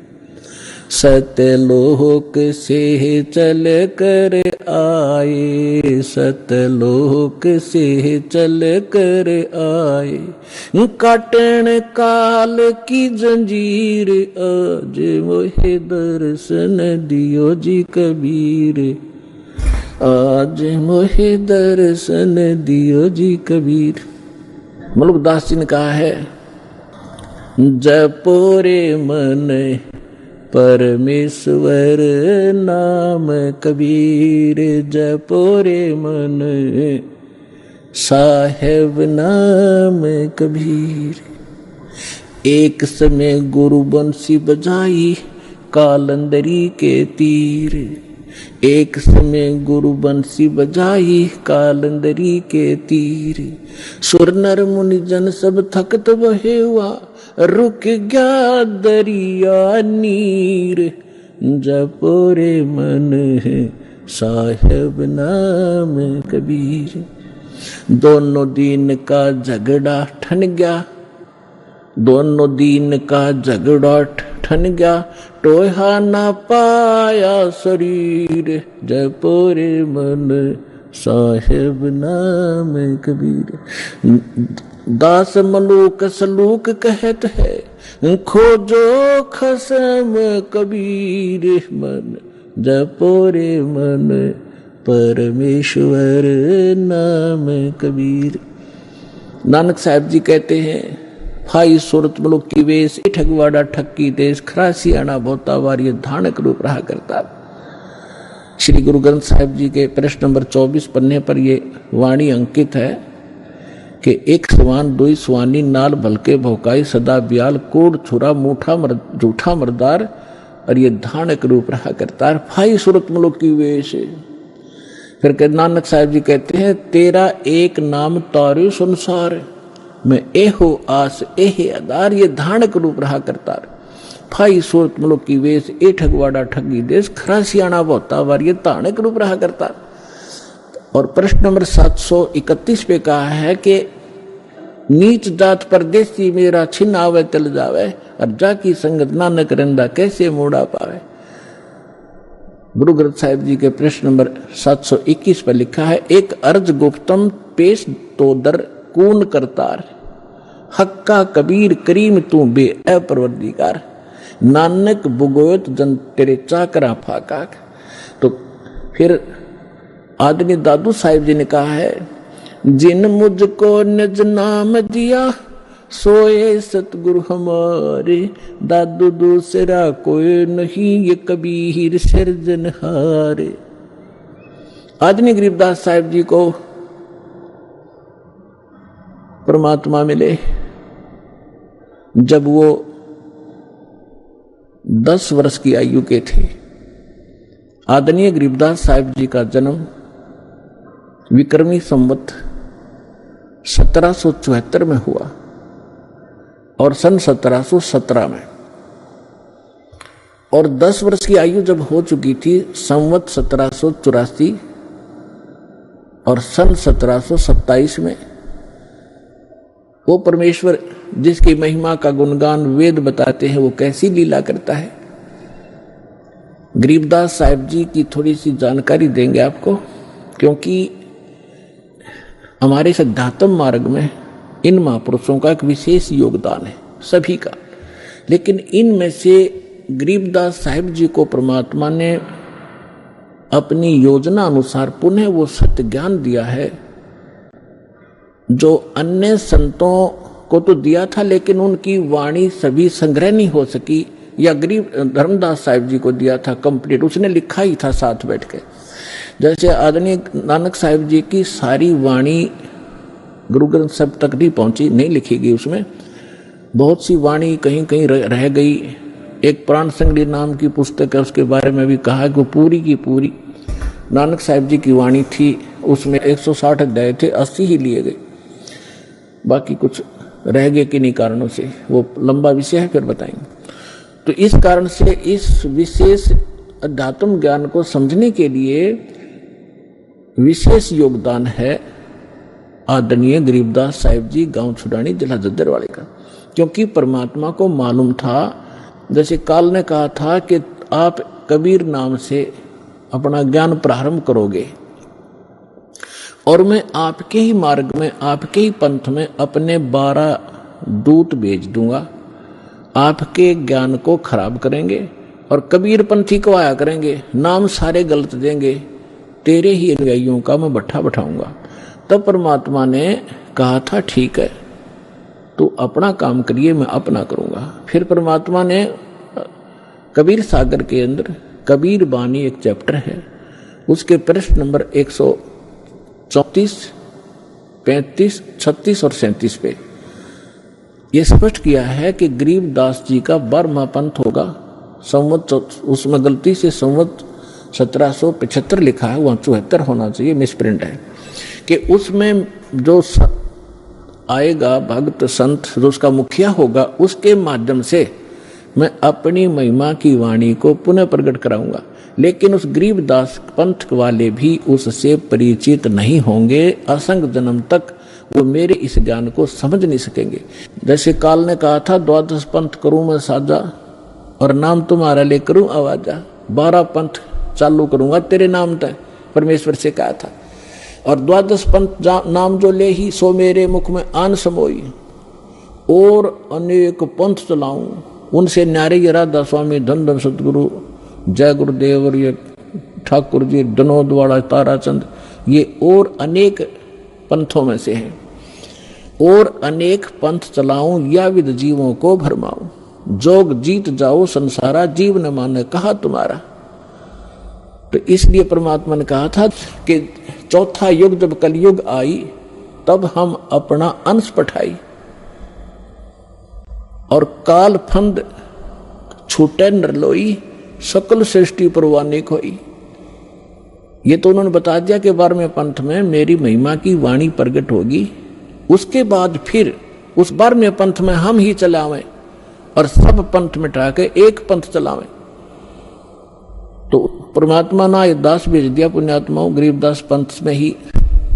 सतलोक से चल कर आए, सतलोक से चल कर आए, काटन काल की जंजीर, आज मोहे दर्शन दियो जी कबीर, आज मोहे दर्शन दियो जी कबीर। मुल्कदास जी ने कहा है, जपो रे मन परमेश्वर नाम कबीर, जपो रे मन साहेब नाम कबीर। एक समय गुरु बंसी बजाई कालंदरी के तीर, एक समय गुरु बंसी बजाई कालंदरी के तीर, सुर नर मुनि जन सब थकत बहे हुआ, रुक गया दरिया नीर, जपो रे मन साहेब नाम कबीर। दोनों दिन का झगड़ा ठन गया, दोनों दिन का झगड़ा ठन गया, टोहा ना पाया शरीर, जपो रे मन साहिब नाम कबीर। दास मलूक सलूक कहत है खोजो खसम कबीर। मन जपोरे मन परमेश्वर नाम कबीर। नानक साहब जी कहते हैं भाई सूरत मुलुक की वेश ठगवाड़ा ठक्की देश खरासियाना बोता वारिय धानक रूप रहा करता। श्री गुरु ग्रंथ साहिब जी के प्रश्न नंबर 24 पन्ने पर ये वाणी अंकित है कि एक सवान दुई सवानी नाल भलके भौकाई सदा ब्याल कोड छुरा मूठा झूठा मर्दार और ये धानक रूप रहा करता है भाई सूरत मुलुक की वेश। फिर नानक साहब जी कहते हैं तेरा एक नाम तारू संसार मैं एहो आस एहे आधार। ये धानक रूप रहा करता भाई सूरत मुलुक की वेश ए ठगवाड़ा ठगी देश खरासियाना बोता वार। ये धानक रूप रहा करता। और प्रश्न नंबर 731 पे कहा है कि नीच जात परदेसी मेरा छिन आवे चल जावे और जाकी संगत नानक रंदा कैसे मोड़ा पावे। गुरु ग्रंथ साहिब जी के प्रश्न नंबर 721 पर लिखा है एक अर्ज गुप्तम पेश तो दर कून करतार हक्का कबीर करीम तू बे अपरवरदिगार। नानक बुगोत जन तेरे चाकरा फाका। तो फिर आदमी दादू साहिब जी ने कहा है जिन मुझको निज नाम दिया सोए सतगुरु हमारे। दादू दूसरा कोई नहीं ये कबीर सिरजनहारे। आदमी गरीबदास साहिब जी को परमात्मा मिले जब वो 10 वर्ष की आयु के थे। आदरणीय गरीबदास साहिब जी का जन्म विक्रमी संवत 1774 में हुआ और सन 1717 में। और 10 वर्ष की आयु जब हो चुकी थी संवत 1784 और सन 1727 में वो परमेश्वर जिसकी महिमा का गुणगान वेद बताते हैं वो कैसी लीला करता है। गरीबदास साहिब जी की थोड़ी सी जानकारी देंगे आपको क्योंकि हमारे सिद्धांतम मार्ग में इन महापुरुषों का एक विशेष योगदान है सभी का। लेकिन इनमें से गरीबदास साहिब जी को परमात्मा ने अपनी योजना अनुसार पुनः वो सत्य ज्ञान दिया है जो अन्य संतों को तो दिया था लेकिन उनकी वाणी सभी संग्रह नहीं हो सकी। या गरीब धर्मदास साहिब जी को दिया था कंप्लीट, उसने लिखा ही था साथ बैठ के। जैसे आदरणीय नानक साहिब जी की सारी वाणी गुरु ग्रंथ साहिब तक नहीं पहुंची, नहीं लिखी गई। उसमें बहुत सी वाणी कहीं कहीं रह गई। एक प्राण संगली नाम की पुस्तक है, उसके बारे में भी कहा कि वो पूरी की पूरी नानक साहिब जी की वाणी थी। उसमें 160 अध्याय थे, 80 ही लिए गए, बाकी कुछ रह गए किन्हीं कारणों से। वो लंबा विषय है, फिर बताएंगे। तो इस कारण से इस विशेष अध्यात्म ज्ञान को समझने के लिए विशेष योगदान है आदरणीय गरीबदास साहिब जी गांव छुड़ानी जिला जद्दरवाले का। क्योंकि परमात्मा को मालूम था, जैसे काल ने कहा था कि आप कबीर नाम से अपना ज्ञान प्रारंभ करोगे और मैं आपके ही मार्ग में, आपके ही पंथ में अपने 12 दूत भेज दूंगा। आपके ज्ञान को खराब करेंगे और कबीर पंथी को आया करेंगे, नाम सारे गलत देंगे, तेरे ही अनुयायियों का मैं भट्ठा बैठाऊंगा। तब परमात्मा ने कहा था ठीक है तो अपना काम करिए, मैं अपना करूंगा। फिर परमात्मा ने कबीर सागर के अंदर कबीर बानी एक चैप्टर है, उसके प्रश्न नंबर 134, 35, 36 और 37 पे यह स्पष्ट किया है कि गरीबदास जी का 12वां पंथ होगा। संवत, उसमें गलती से संवत 1775 लिखा है, वहां 74 होना चाहिए, मिसप्रिंट है। कि उसमें जो आएगा भक्त संत, जो उसका मुखिया होगा, उसके माध्यम से मैं अपनी महिमा की वाणी को पुनः प्रकट कराऊंगा। लेकिन उस गरीबदास पंथ वाले भी उससे परिचित नहीं होंगे। असंग जन्म तक वो मेरे इस ज्ञान को समझ नहीं सकेंगे। जैसे काल ने कहा था 12 पंथ करूं मैं साजा और नाम तुम्हारा ले करूं आवाजा। 12 पंथ चालू करूंगा तेरे नाम तक, परमेश्वर से कहा था। और द्वादश पंथ नाम जो ले ही सो मेरे मुख में आन समोई, और अनेक पंथ चलाऊं उनसे न्यारे ये राधा स्वामी धन धन सतगुरु जय गुरुदेव और ये ठाकुर जी दनोद वाला ताराचंद, ये और अनेक पंथों में से हैं। और अनेक पंथ चलाऊं या विद जीवों को भरमाऊं, जोग जीत जाओ संसारा जीव न माने कहा तुम्हारा। तो इसलिए परमात्मा ने कहा था कि चौथा युग जब कलयुग आई तब हम अपना अंश पठाई, और काल फंद छूटे नरलोई सकल सृष्टि परवाने खोई। ये तो उन्होंने बता दिया कि 12वें पंथ में मेरी महिमा की वाणी प्रकट होगी, उसके बाद फिर उस 12वें पंथ में हम ही चलावें और सब पंथ मिटा के एक पंथ चलावें। तो परमात्मा ने दास भेज दिया पुण्यात्माओं, गरीबदास पंथ में ही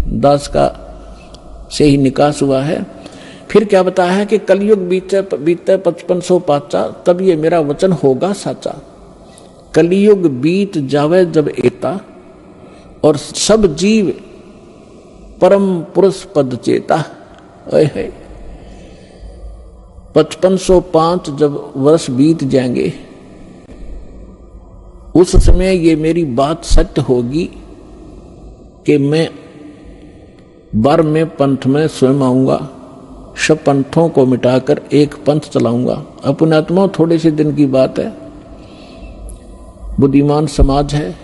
दास का से ही निकास हुआ है। फिर क्या बताया है कि कलयुग बीते 5500 पाचा, तब ये मेरा वचन होगा साचा। कलयुग बीत जावे जब एता, और सब जीव परम पुरुष पद चेता। 5505 जब वर्ष बीत जाएंगे, उस समय ये मेरी बात सत्य होगी कि मैं 12वें पंथ में स्वयं आऊंगा, सब पंथों को मिटाकर एक पंथ चलाऊंगा। अपने आत्मा थोड़े से दिन की बात है, बुद्धिमान समाज है,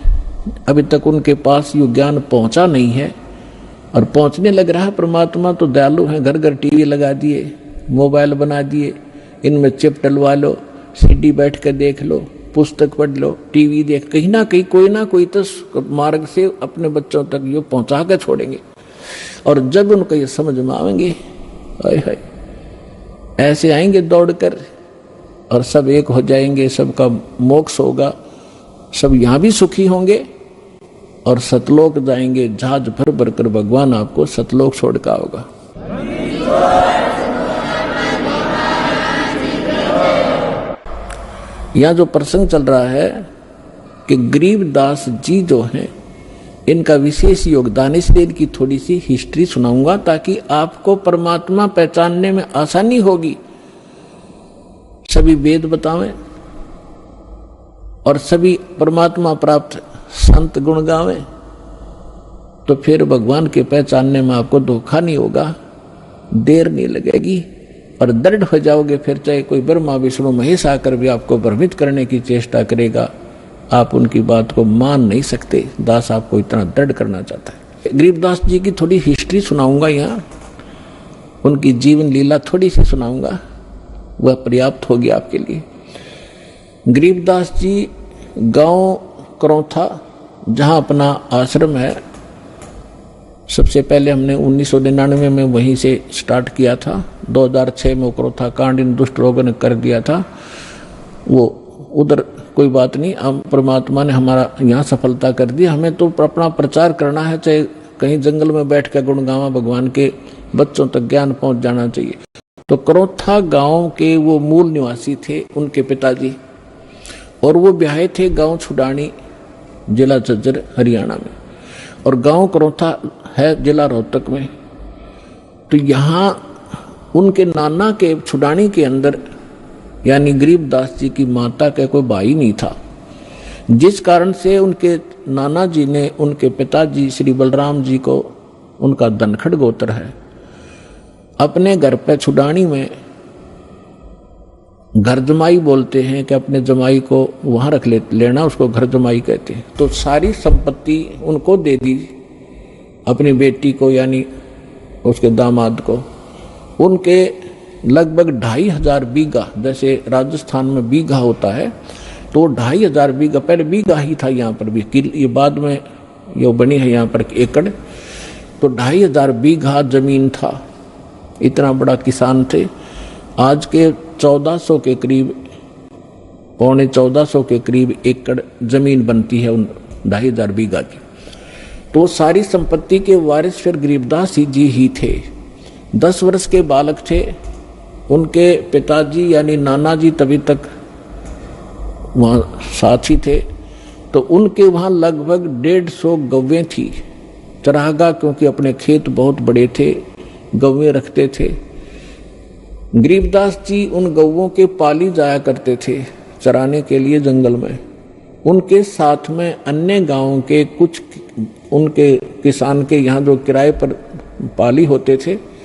अभी तक उनके पास ये ज्ञान पहुंचा नहीं है, और पहुंचने लग रहा है। परमात्मा तो दयालु है, घर घर टीवी लगा दिए, मोबाइल बना दिए, इनमें चिप डलवा लो, सीडी बैठ कर देख लो, पुस्तक पढ़ लो, टीवी देख, कहीं ना कहीं कोई ना कोई तो मार्ग से अपने बच्चों तक ये पहुंचा कर छोड़ेंगे। और जब उनको ये समझ में आएंगे, हाय ऐसे आएंगे दौड़कर, और सब एक हो जाएंगे, सबका मोक्ष होगा, सब यहां भी सुखी होंगे और सतलोक जाएंगे। जहाज भर भर कर भगवान आपको सतलोक छोड़ का होगा। यहां जो प्रसंग चल रहा है कि गरीबदास जी जो हैं, इनका विशेष योगदान, इसलिए इनकी थोड़ी सी हिस्ट्री सुनाऊंगा ताकि आपको परमात्मा पहचानने में आसानी होगी। सभी वेद बतावें और सभी परमात्मा प्राप्त संत गुण गावें, तो फिर भगवान के पहचानने में आपको धोखा नहीं होगा, देर नहीं लगेगी और दृढ़ हो जाओगे। फिर चाहे कोई ब्रह्मा विष्णु महेश आकर भी आपको भ्रमित करने की चेष्टा करेगा, आप उनकी बात को मान नहीं सकते। दास आपको इतना दृढ़ करना चाहता है। गरीबदास जी की थोड़ी हिस्ट्री सुनाऊंगा, यहाँ उनकी जीवन लीला थोड़ी सी सुनाऊंगा, वह पर्याप्त होगी आपके लिए। गरीबदास जी गांव करौथा, जहां अपना आश्रम है, सबसे पहले हमने 1999 में वहीं से स्टार्ट किया था। 2006 में करौथा कांड इन दुष्ट रोगों ने कर दिया था, वो उधर कोई बात नहीं, हम परमात्मा ने हमारा यहाँ सफलता कर दी। हमें तो अपना प्रचार करना है, चाहे कहीं जंगल में बैठ कर गुणगावा भगवान के, बच्चों तक ज्ञान पहुंच जाना चाहिए। तो करौथा गांव के वो मूल निवासी थे उनके पिताजी, और वो ब्याहे थे गांव छुडानी, जिला झज्जर हरियाणा में, और गांव करौथा है जिला रोहतक में। तो यहाँ उनके नाना के छुडानी के अंदर, यानी गरीबदास जी की माता का कोई भाई नहीं था, जिस कारण से उनके नाना जी ने उनके पिताजी श्री बलराम जी को, उनका धनखड़ गोत्र है, अपने घर पे छुडानी में घर जमाई बोलते हैं कि अपने जमाई को वहां रख लेना, उसको घर जमाई कहते हैं। तो सारी संपत्ति उनको दे दी, अपनी बेटी को यानी उसके दामाद को। उनके लगभग 2500 बीघा, जैसे राजस्थान में बीघा होता है, तो 2500 बीघा, पहले बीघा ही था यहाँ पर भी, ये बाद में ये बनी है यहाँ पर एकड़, तो 2500 बीघा जमीन था। इतना बड़ा किसान थे। आज के 1400 के करीब, पौने 1400 के करीब एकड़ जमीन बनती है उन 2500 बीघा की। तो सारी संपत्ति के वारिस फिर गरीबदास जी ही थे। 10 वर्ष के बालक थे, उनके पिताजी यानी नाना जी तभी तक वहाँ साथी थे। तो उनके वहाँ लगभग 150 गौवें थी, चरागा क्योंकि अपने खेत बहुत बड़े थे, गौवें रखते थे। गरीबदास जी उन गौवों के पाली जाया करते थे चराने के लिए जंगल में। उनके साथ में अन्य गांवों के कुछ उनके किसान के यहाँ जो किराए पर पाली होते थे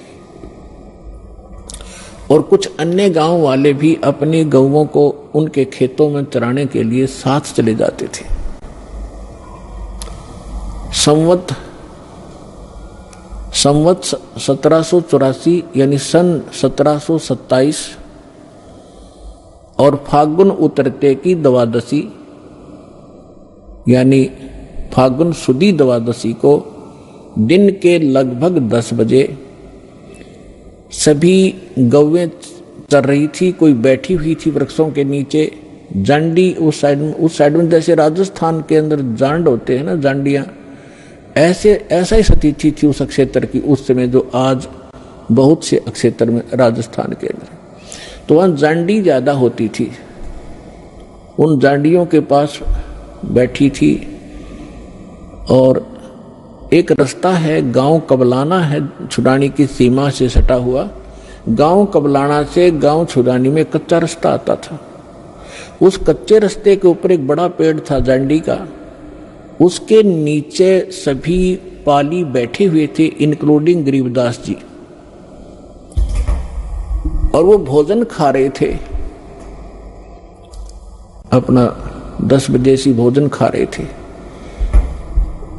और कुछ अन्य गांव वाले भी अपनी गौवों को उनके खेतों में चराने के लिए साथ चले जाते थे। संवत 1784 यानी सन 1727 और फागुन उतरते की द्वादशी यानी फागुन सुदी द्वादशी को दिन के लगभग 10 बजे सभी गौवें चल रही थी। कोई बैठी हुई थी वृक्षों के नीचे। जांडी उस साइड में जैसे राजस्थान के अंदर जांड होते हैं ना, जांडियां, ऐसा ही स्थिति थी उस क्षेत्र की उस समय, जो आज बहुत से क्षेत्र में राजस्थान के अंदर। तो वहां जांडी ज्यादा होती थी। उन जांडियों के पास बैठी थी और एक रास्ता है, गांव कबलाना है, छुड़ानी की सीमा से सटा हुआ। गांव कबलाना से गांव छुड़ानी में कच्चा रास्ता आता था। उस कच्चे रास्ते के ऊपर एक बड़ा पेड़ था जांडी का। उसके नीचे सभी पाली बैठे हुए थे, इंक्लूडिंग गरीबदास जी, और वो भोजन खा रहे थे। अपना 10 बजे से भोजन खा रहे थे।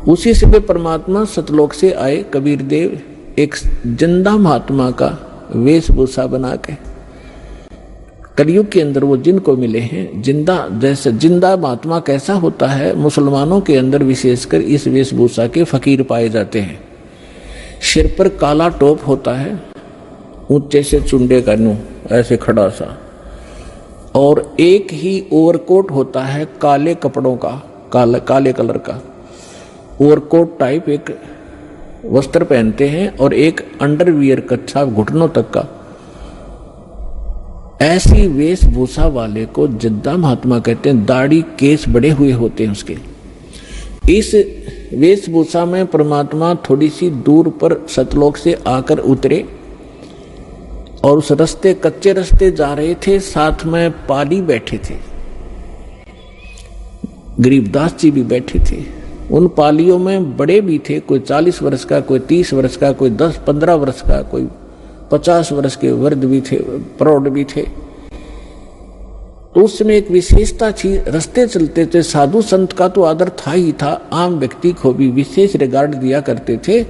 उसी समय परमात्मा सतलोक से आए कबीर देव, एक जिंदा महात्मा का वेशभूषा बना के। कलयुग के अंदर वो जिनको मिले हैं जिंदा, जैसे जिंदा महात्मा कैसा होता है, मुसलमानों के अंदर विशेषकर इस वेशभूषा के फकीर पाए जाते हैं। सिर पर काला टोप होता है, ऊंचे से चुंडे का नू ऐसे खड़ा सा, और एक ही ओवरकोट होता है काले कपड़ों का, काले कलर का ओवरकोट टाइप एक वस्त्र पहनते हैं, और एक अंडरवियर कच्छा घुटनों तक का। ऐसी वेशभूषा वाले को जिद्दा महात्मा कहते हैं। दाढ़ी केस बड़े हुए होते हैं उसके। इस वेशभूषा में परमात्मा थोड़ी सी दूर पर सतलोक से आकर उतरे और उस रास्ते, कच्चे रास्ते जा रहे थे। साथ में पाली बैठे थे, गरीबदास जी भी बैठे थे। उन पालियों में बड़े भी थे, कोई 40 वर्ष का, कोई 30 वर्ष का, कोई 10-15 वर्ष का, कोई 50 वर्ष के वृद्ध भी थे, प्रौढ़ भी थे। तो उस समय एक विशेषता थी, रास्ते चलते थे, साधु संत का तो आदर था ही था, आम व्यक्ति को भी विशेष रिगार्ड दिया करते थे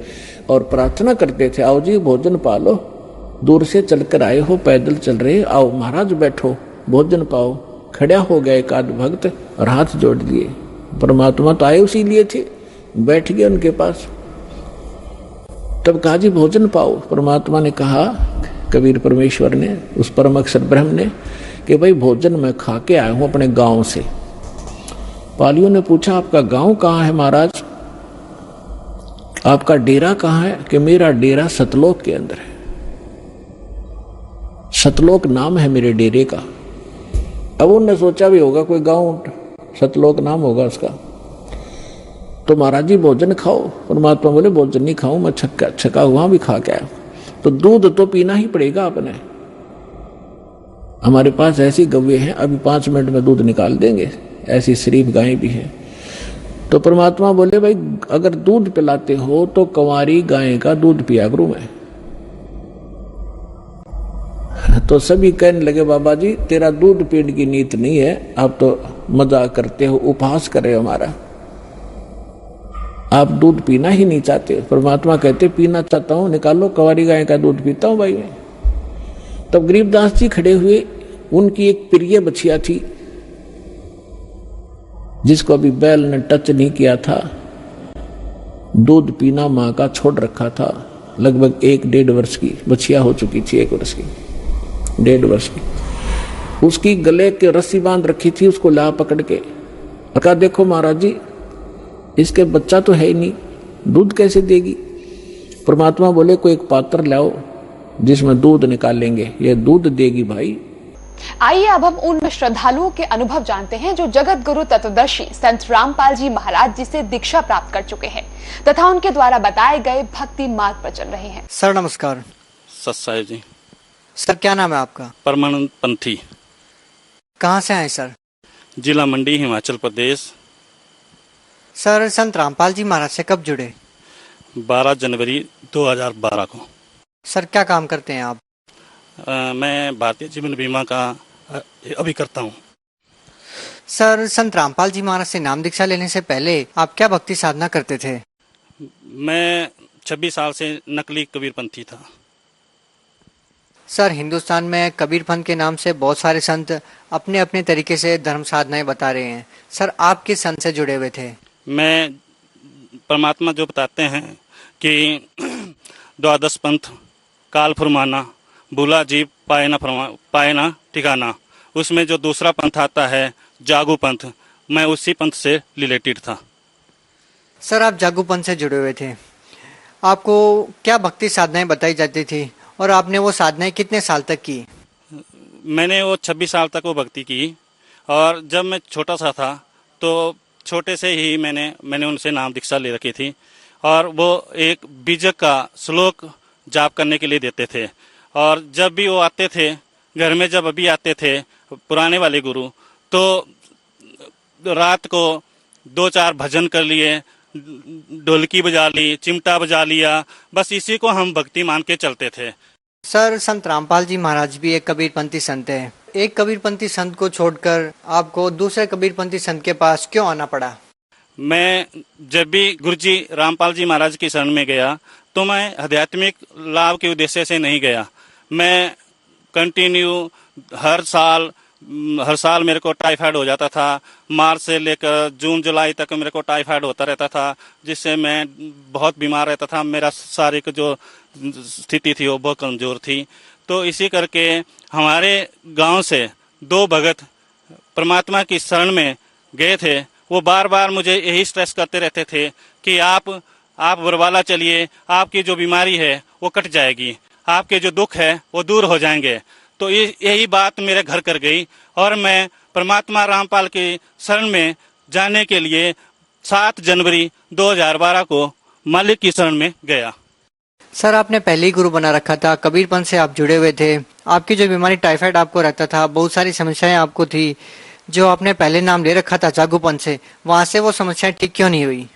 और प्रार्थना करते थे, आओ जी भोजन पालो, दूर से चलकर आए हो, पैदल चल रहे, आओ महाराज बैठो, भोजन पाओ। खड़ा हो गया एक आध भक्त और हाथ जोड़ दिए। परमात्मा तो आए उसी लिए थे, बैठ गए उनके पास। तब कहा जी भोजन पाओ। परमात्मा ने कहा, कबीर परमेश्वर ने, उस परम अक्षर ब्रह्म ने, कि भाई भोजन मैं खा के आया हूं अपने गांव से। पालियों ने पूछा आपका गांव कहाँ है महाराज, आपका डेरा कहाँ है? कि मेरा डेरा सतलोक के अंदर है, सतलोक नाम है मेरे डेरे का। अब उन्होंने सोचा भी होगा कोई गांव सतलोक नाम होगा उसका। तो महाराज जी भोजन खाओ। परमात्मा बोले भोजन नहीं खाऊं, मैं छका हुआ भी खा के आया। तो दूध तो पीना ही पड़ेगा आपने, हमारे पास ऐसी गव्वे हैं, अभी 5 मिनट में दूध निकाल देंगे, ऐसी शरीफ गायें भी हैं। तो परमात्मा बोले भाई अगर दूध पिलाते हो तो कंवारी गाय का दूध पिया करूं मैं। तो सभी कहने लगे बाबा जी तेरा दूध पीने की नीत नहीं है, आप तो मजाक करते हो, उपहास कर रहे हो हमारा, आप दूध पीना ही नहीं चाहते। परमात्मा कहते पीना चाहता हूं, निकालो, कंवारी गाय का दूध पीता हूं भाई मैं। तब गरीबदास जी खड़े हुए, उनकी एक प्रिय बछिया थी जिसको अभी बैल ने टच नहीं किया था, दूध पीना मां का छोड़ रखा था। लगभग 1-1.5 वर्ष की बछिया हो चुकी थी, 1 वर्ष की, 1.5 वर्ष की। उसकी गले के रस्सी बांध रखी थी, उसको ला पकड़ के कहा देखो महाराज जी इसके बच्चा तो है ही नहीं, दूध कैसे देगी? परमात्मा बोले कोई एक पात्र लाओ जिसमें दूध निकालेंगे, ये दूध देगी भाई। आइए अब हम उन श्रद्धालुओं के अनुभव जानते हैं जो जगत गुरु तत्वदर्शी संत रामपाल जी महाराज जी से दीक्षा प्राप्त कर चुके हैं तथा उनके द्वारा बताए गए भक्ति मार्ग पर चल रहे हैं। सर नमस्कार। सत्साई जी। सर क्या नाम है आपका? परमानंद पंथी। कहाँ से आए सर? जिला मंडी, हिमाचल प्रदेश। सर संत रामपाल जी महाराज से कब जुड़े? 12 जनवरी 2012 को। सर क्या काम करते हैं आप? मैं भारतीय जीवन बीमा का अभी करता हूँ। सर संत रामपाल जी महाराज से नाम दीक्षा लेने से पहले आप क्या भक्ति साधना करते थे? मैं 26 साल से नकली कबीरपंथी था। सर हिंदुस्तान में कबीरपंथ के नाम से बहुत सारे संत अपने अपने तरीके से धर्म साधनाएं बता रहे हैं। सर आप किस संत से जुड़े हुए थे? मैं परमात्मा जो बताते हैं कि द्वादश पंथ काल फरमाना, बुला जीव पाए ना ठिकाना, उसमें जो दूसरा पंथ आता है जागू पंथ, मैं उसी पंथ से रिलेटेड था। सर आप जागू पंथ से जुड़े हुए थे, आपको क्या भक्ति साधनाएं बताई जाती थी और आपने वो साधनाएं कितने साल तक की? मैंने वो 26 साल तक वो भक्ति की, और जब मैं छोटा सा था तो छोटे से ही मैंने उनसे नाम दीक्षा ले रखी थी, और वो एक बीजक का श्लोक जाप करने के लिए देते थे। और जब भी वो आते थे घर में, जब अभी आते थे पुराने वाले गुरु, तो रात को 2-4 भजन कर लिए, ढोलकी बजा ली, चिमटा बजा लिया, बस इसी को हम भक्ति मान के चलते थे। सर संत रामपाल जी महाराज भी एक कबीरपंथी संत है। एक कबीरपंथी संत को छोड़कर आपको दूसरे कबीरपंथी संत के पास क्यों आना पड़ा? मैं जब भी गुरुजी रामपाल जी महाराज की शरण में गया तो मैं आध्यात्मिक लाभ के उद्देश्य से नहीं गया। मैं कंटिन्यू हर साल मेरे को टाइफाइड हो जाता था। मार्च से लेकर जून जुलाई तक मेरे को टाइफाइड होता रहता था, जिससे मैं बहुत बीमार रहता था। मेरा शारीरिक जो स्थिति थी वो बहुत कमजोर थी। तो इसी करके हमारे गांव से 2 भगत परमात्मा की शरण में गए थे। वो बार बार मुझे यही स्ट्रेस करते रहते थे कि आप बरवाला चलिए, आपकी जो बीमारी है वो कट जाएगी, आपके जो दुख है वो दूर हो जाएंगे। तो यही बात मेरे घर कर गई, और मैं परमात्मा रामपाल की शरण में जाने के लिए 7 जनवरी 2012 को मालिक की शरण में गया। सर आपने पहले ही गुरु बना रखा था, कबीरपंथ से आप जुड़े हुए थे। आपकी जो बीमारी टाइफाइड आपको रहता था, बहुत सारी समस्याएं आपको थी, जो आपने पहले नाम ले रखा था जागूपंथ से, वहां से वो समस्याएं ठीक क्यों नहीं हुई?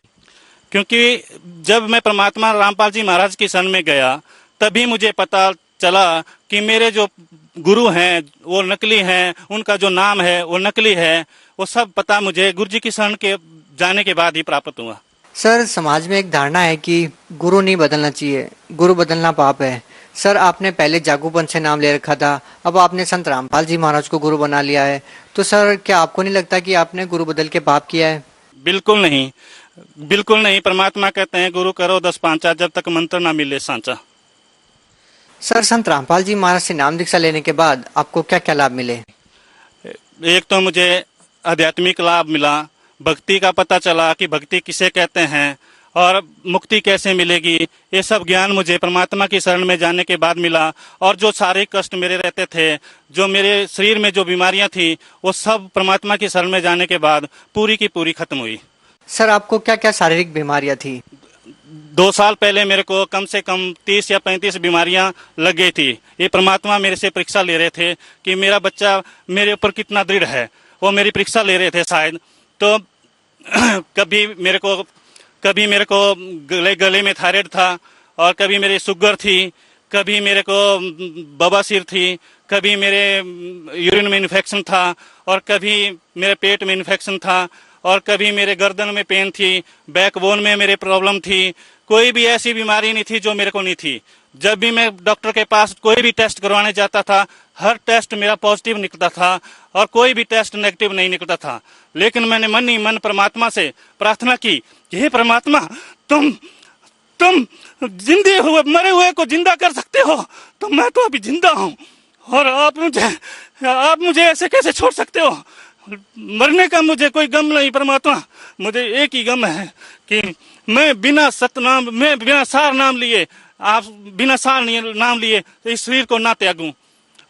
क्योंकि जब मैं परमात्मा रामपाल जी महाराज की शरण में गया तभी मुझे पता चला कि मेरे जो गुरु हैं वो नकली हैं, उनका जो नाम है वो नकली है। वो सब पता मुझे गुरुजी की शरण के जाने के बाद ही प्राप्त हुआ। सर समाज में एक धारणा है कि गुरु नहीं बदलना चाहिए, गुरु बदलना पाप है। सर आपने पहले जागूपंथ से नाम ले रखा था, अब आपने संत रामपाल जी महाराज को गुरु बना लिया है, तो सर क्या आपको नहीं लगता कि आपने गुरु बदल के पाप किया है? बिल्कुल नहीं, बिल्कुल नहीं। परमात्मा कहते हैं गुरु करो 10 पांचा, जब तक मंत्र ना मिले सांचा। सर संत रामपाल जी महाराज से नाम दीक्षा लेने के बाद आपको क्या क्या लाभ मिले? एक तो मुझे आध्यात्मिक लाभ मिला, भक्ति का पता चला कि भक्ति किसे कहते हैं और मुक्ति कैसे मिलेगी। ये सब ज्ञान मुझे परमात्मा की शरण में जाने के बाद मिला। और जो शारीरिक कष्ट मेरे रहते थे, जो मेरे शरीर में जो बीमारियां थी, वो सब परमात्मा की शरण में जाने के बाद पूरी की पूरी खत्म हुई। सर आपको क्या क्या शारीरिक बीमारियां थी? 2 साल पहले मेरे को कम से कम 30 या 35 बीमारियां लग गई थी। ये परमात्मा मेरे से परीक्षा ले रहे थे कि मेरा बच्चा मेरे ऊपर कितना दृढ़ है, वो मेरी परीक्षा ले रहे थे शायद। तो कभी मेरे को गले में थायराइड था, और कभी मेरी शुगर थी, कभी मेरे को बवासीर थी, कभी मेरे यूरिन में इन्फेक्शन था, और कभी मेरे पेट में इन्फेक्शन था, और कभी मेरे गर्दन में पेन थी, बैकबोन में मेरे प्रॉब्लम थी। कोई भी ऐसी बीमारी नहीं थी जो मेरे को नहीं थी। जब भी मैं डॉक्टर के पास कोई भी टेस्ट करवाने जाता था, हर टेस्ट मेरा पॉजिटिव निकलता था और कोई भी टेस्ट नेगेटिव नहीं निकलता था। लेकिन मैंने मन ही मन परमात्मा से प्रार्थना की, हे परमात्मा, तुम जिंदे हुए मरे हुए को जिंदा कर सकते हो, तो मैं तो अभी जिंदा हूँ, और आप मुझे ऐसे कैसे छोड़ सकते हो? मरने का मुझे कोई गम नहीं परमात्मा, मुझे एक ही गम है कि मैं बिना सार नाम लिए इस शरीर को ना त्यागूं।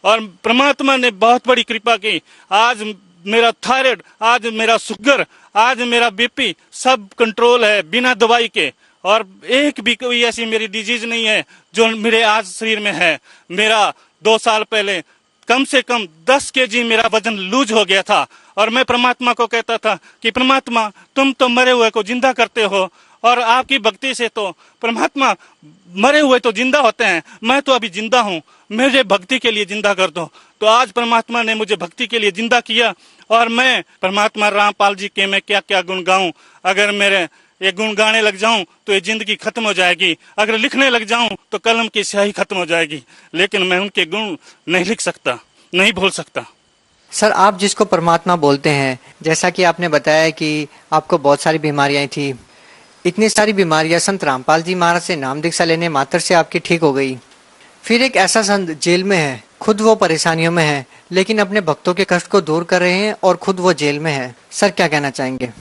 और परमात्मा ने बहुत बड़ी कृपा की। आज मेरा थायराइड, आज मेरा शुगर, आज मेरा बीपी सब कंट्रोल है बिना दवाई के। और एक भी कोई ऐसी मेरी डिजीज नहीं है जो मेरे आज शरीर में है। मेरा 2 साल पहले कम से कम 10 केजी मेरा वजन लूज हो गया था और मैं परमात्मा को कहता था कि परमात्मा तुम तो मरे हुए को जिंदा करते हो और आपकी भक्ति से तो परमात्मा मरे हुए तो जिंदा होते हैं, मैं तो अभी जिंदा हूँ, मुझे भक्ति के लिए जिंदा कर दो। तो आज परमात्मा ने मुझे भक्ति के लिए जिंदा किया और मैं परमात्मा रामपाल जी के मैं क्या क्या गुण गाऊं। अगर मेरे ये गुण गाने लग जाऊं तो ये जिंदगी खत्म हो जाएगी, अगर लिखने लग जाऊं तो कलम की स्याही खत्म हो जाएगी, लेकिन मैं उनके गुण नहीं लिख सकता, नहीं भूल सकता। सर आप जिसको परमात्मा बोलते हैं, जैसा कि आपने बताया कि आपको बहुत सारी बीमारियां थी, इतनी सारी बीमारियां संत रामपाल जी महाराज से नाम दीक्षा लेने मात्र से आपकी ठीक हो गई। फिर एक ऐसा संत जेल में है, खुद वो परेशानियों में है, लेकिन अपने भक्तों के कष्ट को दूर कर रहे हैं और खुद वो जेल में है। सर क्या कहना चाहेंगे?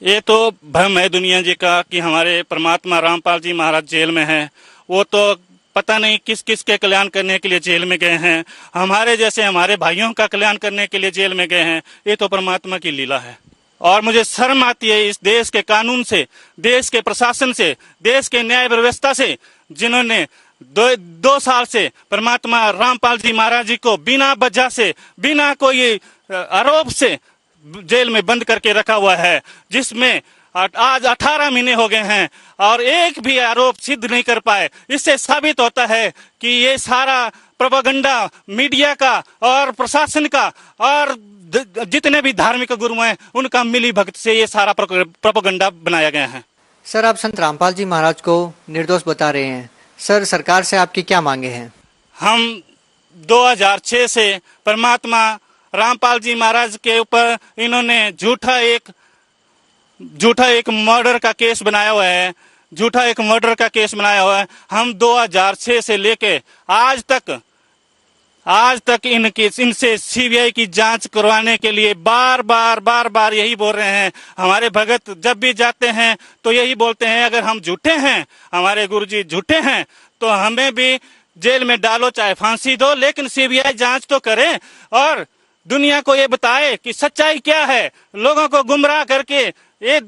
ये तो भ्रम है दुनिया जी का कि हमारे परमात्मा रामपाल जी महाराज जेल में हैं। वो तो पता नहीं किस किस के कल्याण करने के लिए जेल में गए हैं, हमारे जैसे हमारे भाइयों का कल्याण करने के लिए जेल में गए हैं। ये तो परमात्मा की लीला है और मुझे शर्म आती है इस देश के कानून से, देश के प्रशासन से, देश के न्याय व्यवस्था से, जिन्होंने 2 साल से परमात्मा रामपाल जी महाराज जी को बिना वजह से, बिना कोई आरोप से जेल में बंद करके रखा हुआ है, जिसमें आज 18 महीने हो गए हैं और एक भी आरोप सिद्ध नहीं कर पाए। इससे साबित होता है कि ये सारा प्रोपेगेंडा मीडिया का और प्रशासन का और जितने भी धार्मिक गुरु हैं उनका मिली भगत से ये सारा प्रोपेगेंडा बनाया गया है। सर आप संत रामपाल जी महाराज को निर्दोष बता रहे हैं, सर सरकार से आपकी क्या मांगे हैं? हम 2006 से परमात्मा रामपाल जी महाराज के ऊपर इन्होंने झूठा एक मर्डर का केस बनाया हुआ है, झूठा एक मर्डर का केस बनाया हुआ है। हम 2006 से लेके आज तक इनसे सीबीआई की जांच करवाने के लिए बार बार यही बोल रहे हैं। हमारे भगत जब भी जाते हैं तो यही बोलते हैं, अगर हम झूठे हैं, हमारे गुरुजी झूठे हैं, तो हमें भी जेल में डालो, चाहे फांसी दो, लेकिन सीबीआई जांच तो करे और दुनिया को ये बताए कि सच्चाई क्या है। लोगों को गुमराह करके ये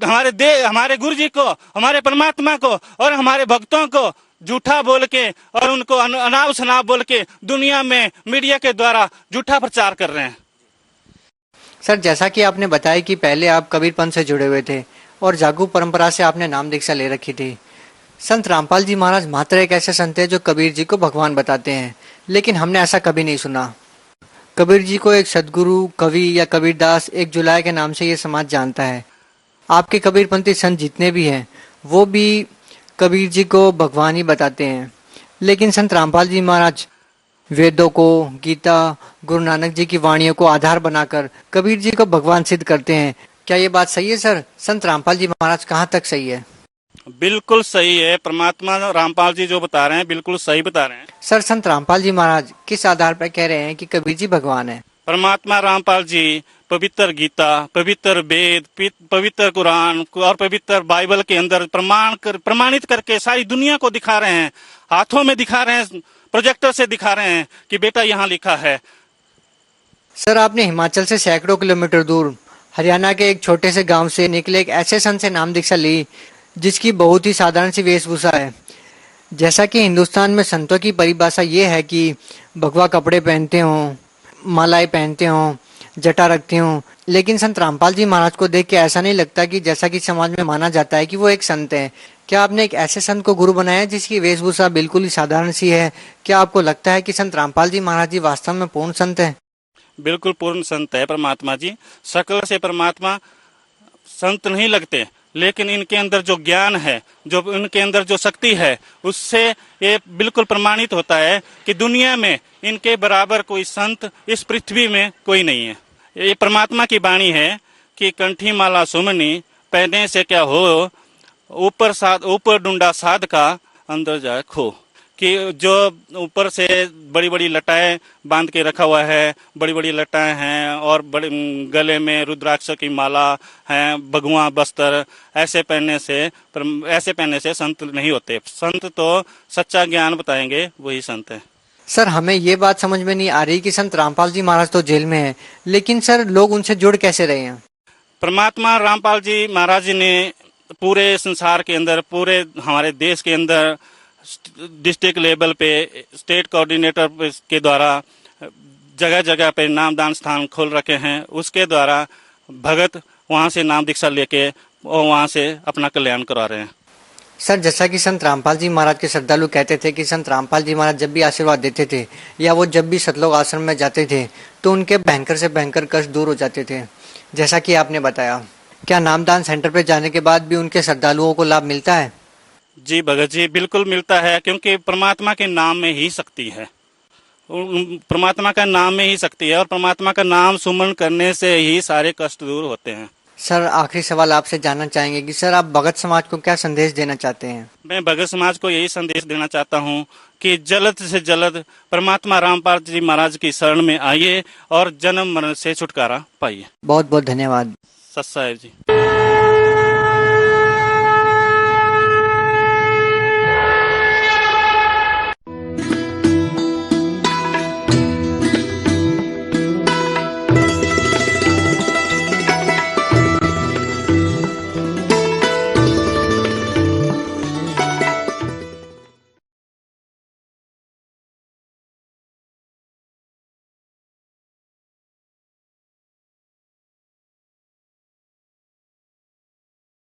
हमारे गुरुजी को, हमारे परमात्मा को और हमारे भक्तों को झूठा बोल के और उनको अनाप शनाप बोल के दुनिया में मीडिया के द्वारा झूठा प्रचार कर रहे हैं। सर जैसा कि आपने बताया कि पहले आप कबीर पंथ से जुड़े हुए थे और जागू परंपरा से आपने नाम दीक्षा ले रखी थी। संत रामपाल जी महाराज मात्र एक ऐसे संत है जो कबीर जी को भगवान बताते हैं, लेकिन हमने ऐसा कभी नहीं सुना। कबीर जी को एक सदगुरु, कवि या कबीरदास, एक जुलाय के नाम से ये समाज जानता है। आपके कबीरपंथी संत जितने भी हैं वो भी कबीर जी को भगवान ही बताते हैं, लेकिन संत रामपाल जी महाराज वेदों को, गीता, गुरु नानक जी की वाणियों को आधार बनाकर कबीर जी को भगवान सिद्ध करते हैं। क्या ये बात सही है सर? संत रामपाल जी महाराज कहाँ तक सही है? बिल्कुल सही है, परमात्मा रामपाल जी जो बता रहे हैं बिल्कुल सही बता रहे हैं। सर संत रामपाल जी महाराज किस आधार पर कह रहे हैं कि कबीर जी भगवान है? परमात्मा रामपाल जी पवित्र गीता, पवित्र वेद, पवित्र कुरान और पवित्र बाइबल के अंदर प्रमाणित करके सारी दुनिया को दिखा रहे हैं, हाथों में दिखा रहे हैं, प्रोजेक्टर से दिखा रहे हैं कि बेटा यहाँ लिखा है। सर आपने हिमाचल से सैकड़ों किलोमीटर दूर हरियाणा के एक छोटे से गांव से निकले एक ऐसे संत से नाम दीक्षा ली जिसकी बहुत ही साधारण सी वेशभूषा है। जैसा कि हिंदुस्तान में संतों की परिभाषा ये है कि भगवा कपड़े पहनते हों, मालाएं पहनते हों, जटा रखते हों, लेकिन संत रामपाल जी महाराज को देख के ऐसा नहीं लगता कि जैसा कि समाज में माना जाता है कि वो एक संत है। क्या आपने एक ऐसे संत को गुरु बनाया जिसकी वेशभूषा बिल्कुल ही साधारण सी है? क्या आपको लगता है कि संत रामपाल जी महाराज जी वास्तव में पूर्ण संत है? बिल्कुल पूर्ण संत है परमात्मा जी। शकल से परमात्मा संत नहीं लगते, लेकिन इनके अंदर जो ज्ञान है, जो इनके अंदर जो शक्ति है, उससे ये बिल्कुल प्रमाणित होता है कि दुनिया में इनके बराबर कोई संत इस पृथ्वी में कोई नहीं है। ये परमात्मा की वाणी है कि कंठी माला सुमनी पहने से क्या हो, ऊपर डूंडा साध का अंदर जाए खो। कि जो ऊपर से बड़ी बड़ी लटाएं बांध के रखा हुआ है, बड़ी बड़ी लटाएं हैं और बड़े गले में रुद्राक्ष की माला है, भगवा बस्तर, ऐसे पहनने से संत नहीं होते। संत तो सच्चा ज्ञान बताएंगे, वही संत है। सर हमें ये बात समझ में नहीं आ रही कि संत रामपाल जी महाराज तो जेल में है, लेकिन सर लोग उनसे जुड़ कैसे रहे हैं? परमात्मा रामपाल जी महाराज जी ने पूरे संसार के अंदर, पूरे हमारे देश के अंदर डिस्ट्रिक्ट लेवल पे स्टेट कोऑर्डिनेटर के द्वारा जगह जगह पे नामदान स्थान खोल रखे हैं। उसके द्वारा भगत वहाँ से नाम दीक्षा लेके और वहाँ से अपना कल्याण करा रहे हैं। सर जैसा कि संत रामपाल जी महाराज के श्रद्धालु कहते थे कि संत रामपाल जी महाराज जब भी आशीर्वाद देते थे या वो जब भी सतलोक आश्रम में जाते थे तो उनके भयंकर से भयंकर कष्ट दूर हो जाते थे, जैसा कि आपने बताया। क्या नामदान सेंटर पे जाने के बाद भी उनके श्रद्धालुओं को लाभ मिलता है? जी भगत जी, बिल्कुल मिलता है, क्योंकि परमात्मा के नाम में ही शक्ति है। परमात्मा का नाम में ही शक्ति है और परमात्मा का नाम सुमन करने से ही सारे कष्ट दूर होते हैं। सर आखिरी सवाल आपसे जानना चाहेंगे कि सर आप भगत समाज को क्या संदेश देना चाहते हैं? मैं भगत समाज को यही संदेश देना चाहता हूँ कि जल्द से जल्द परमात्मा रामपाल जी महाराज की शरण में आइए और जन्म मरण से छुटकारा पाइए। बहुत बहुत धन्यवाद। सत साहेब जी।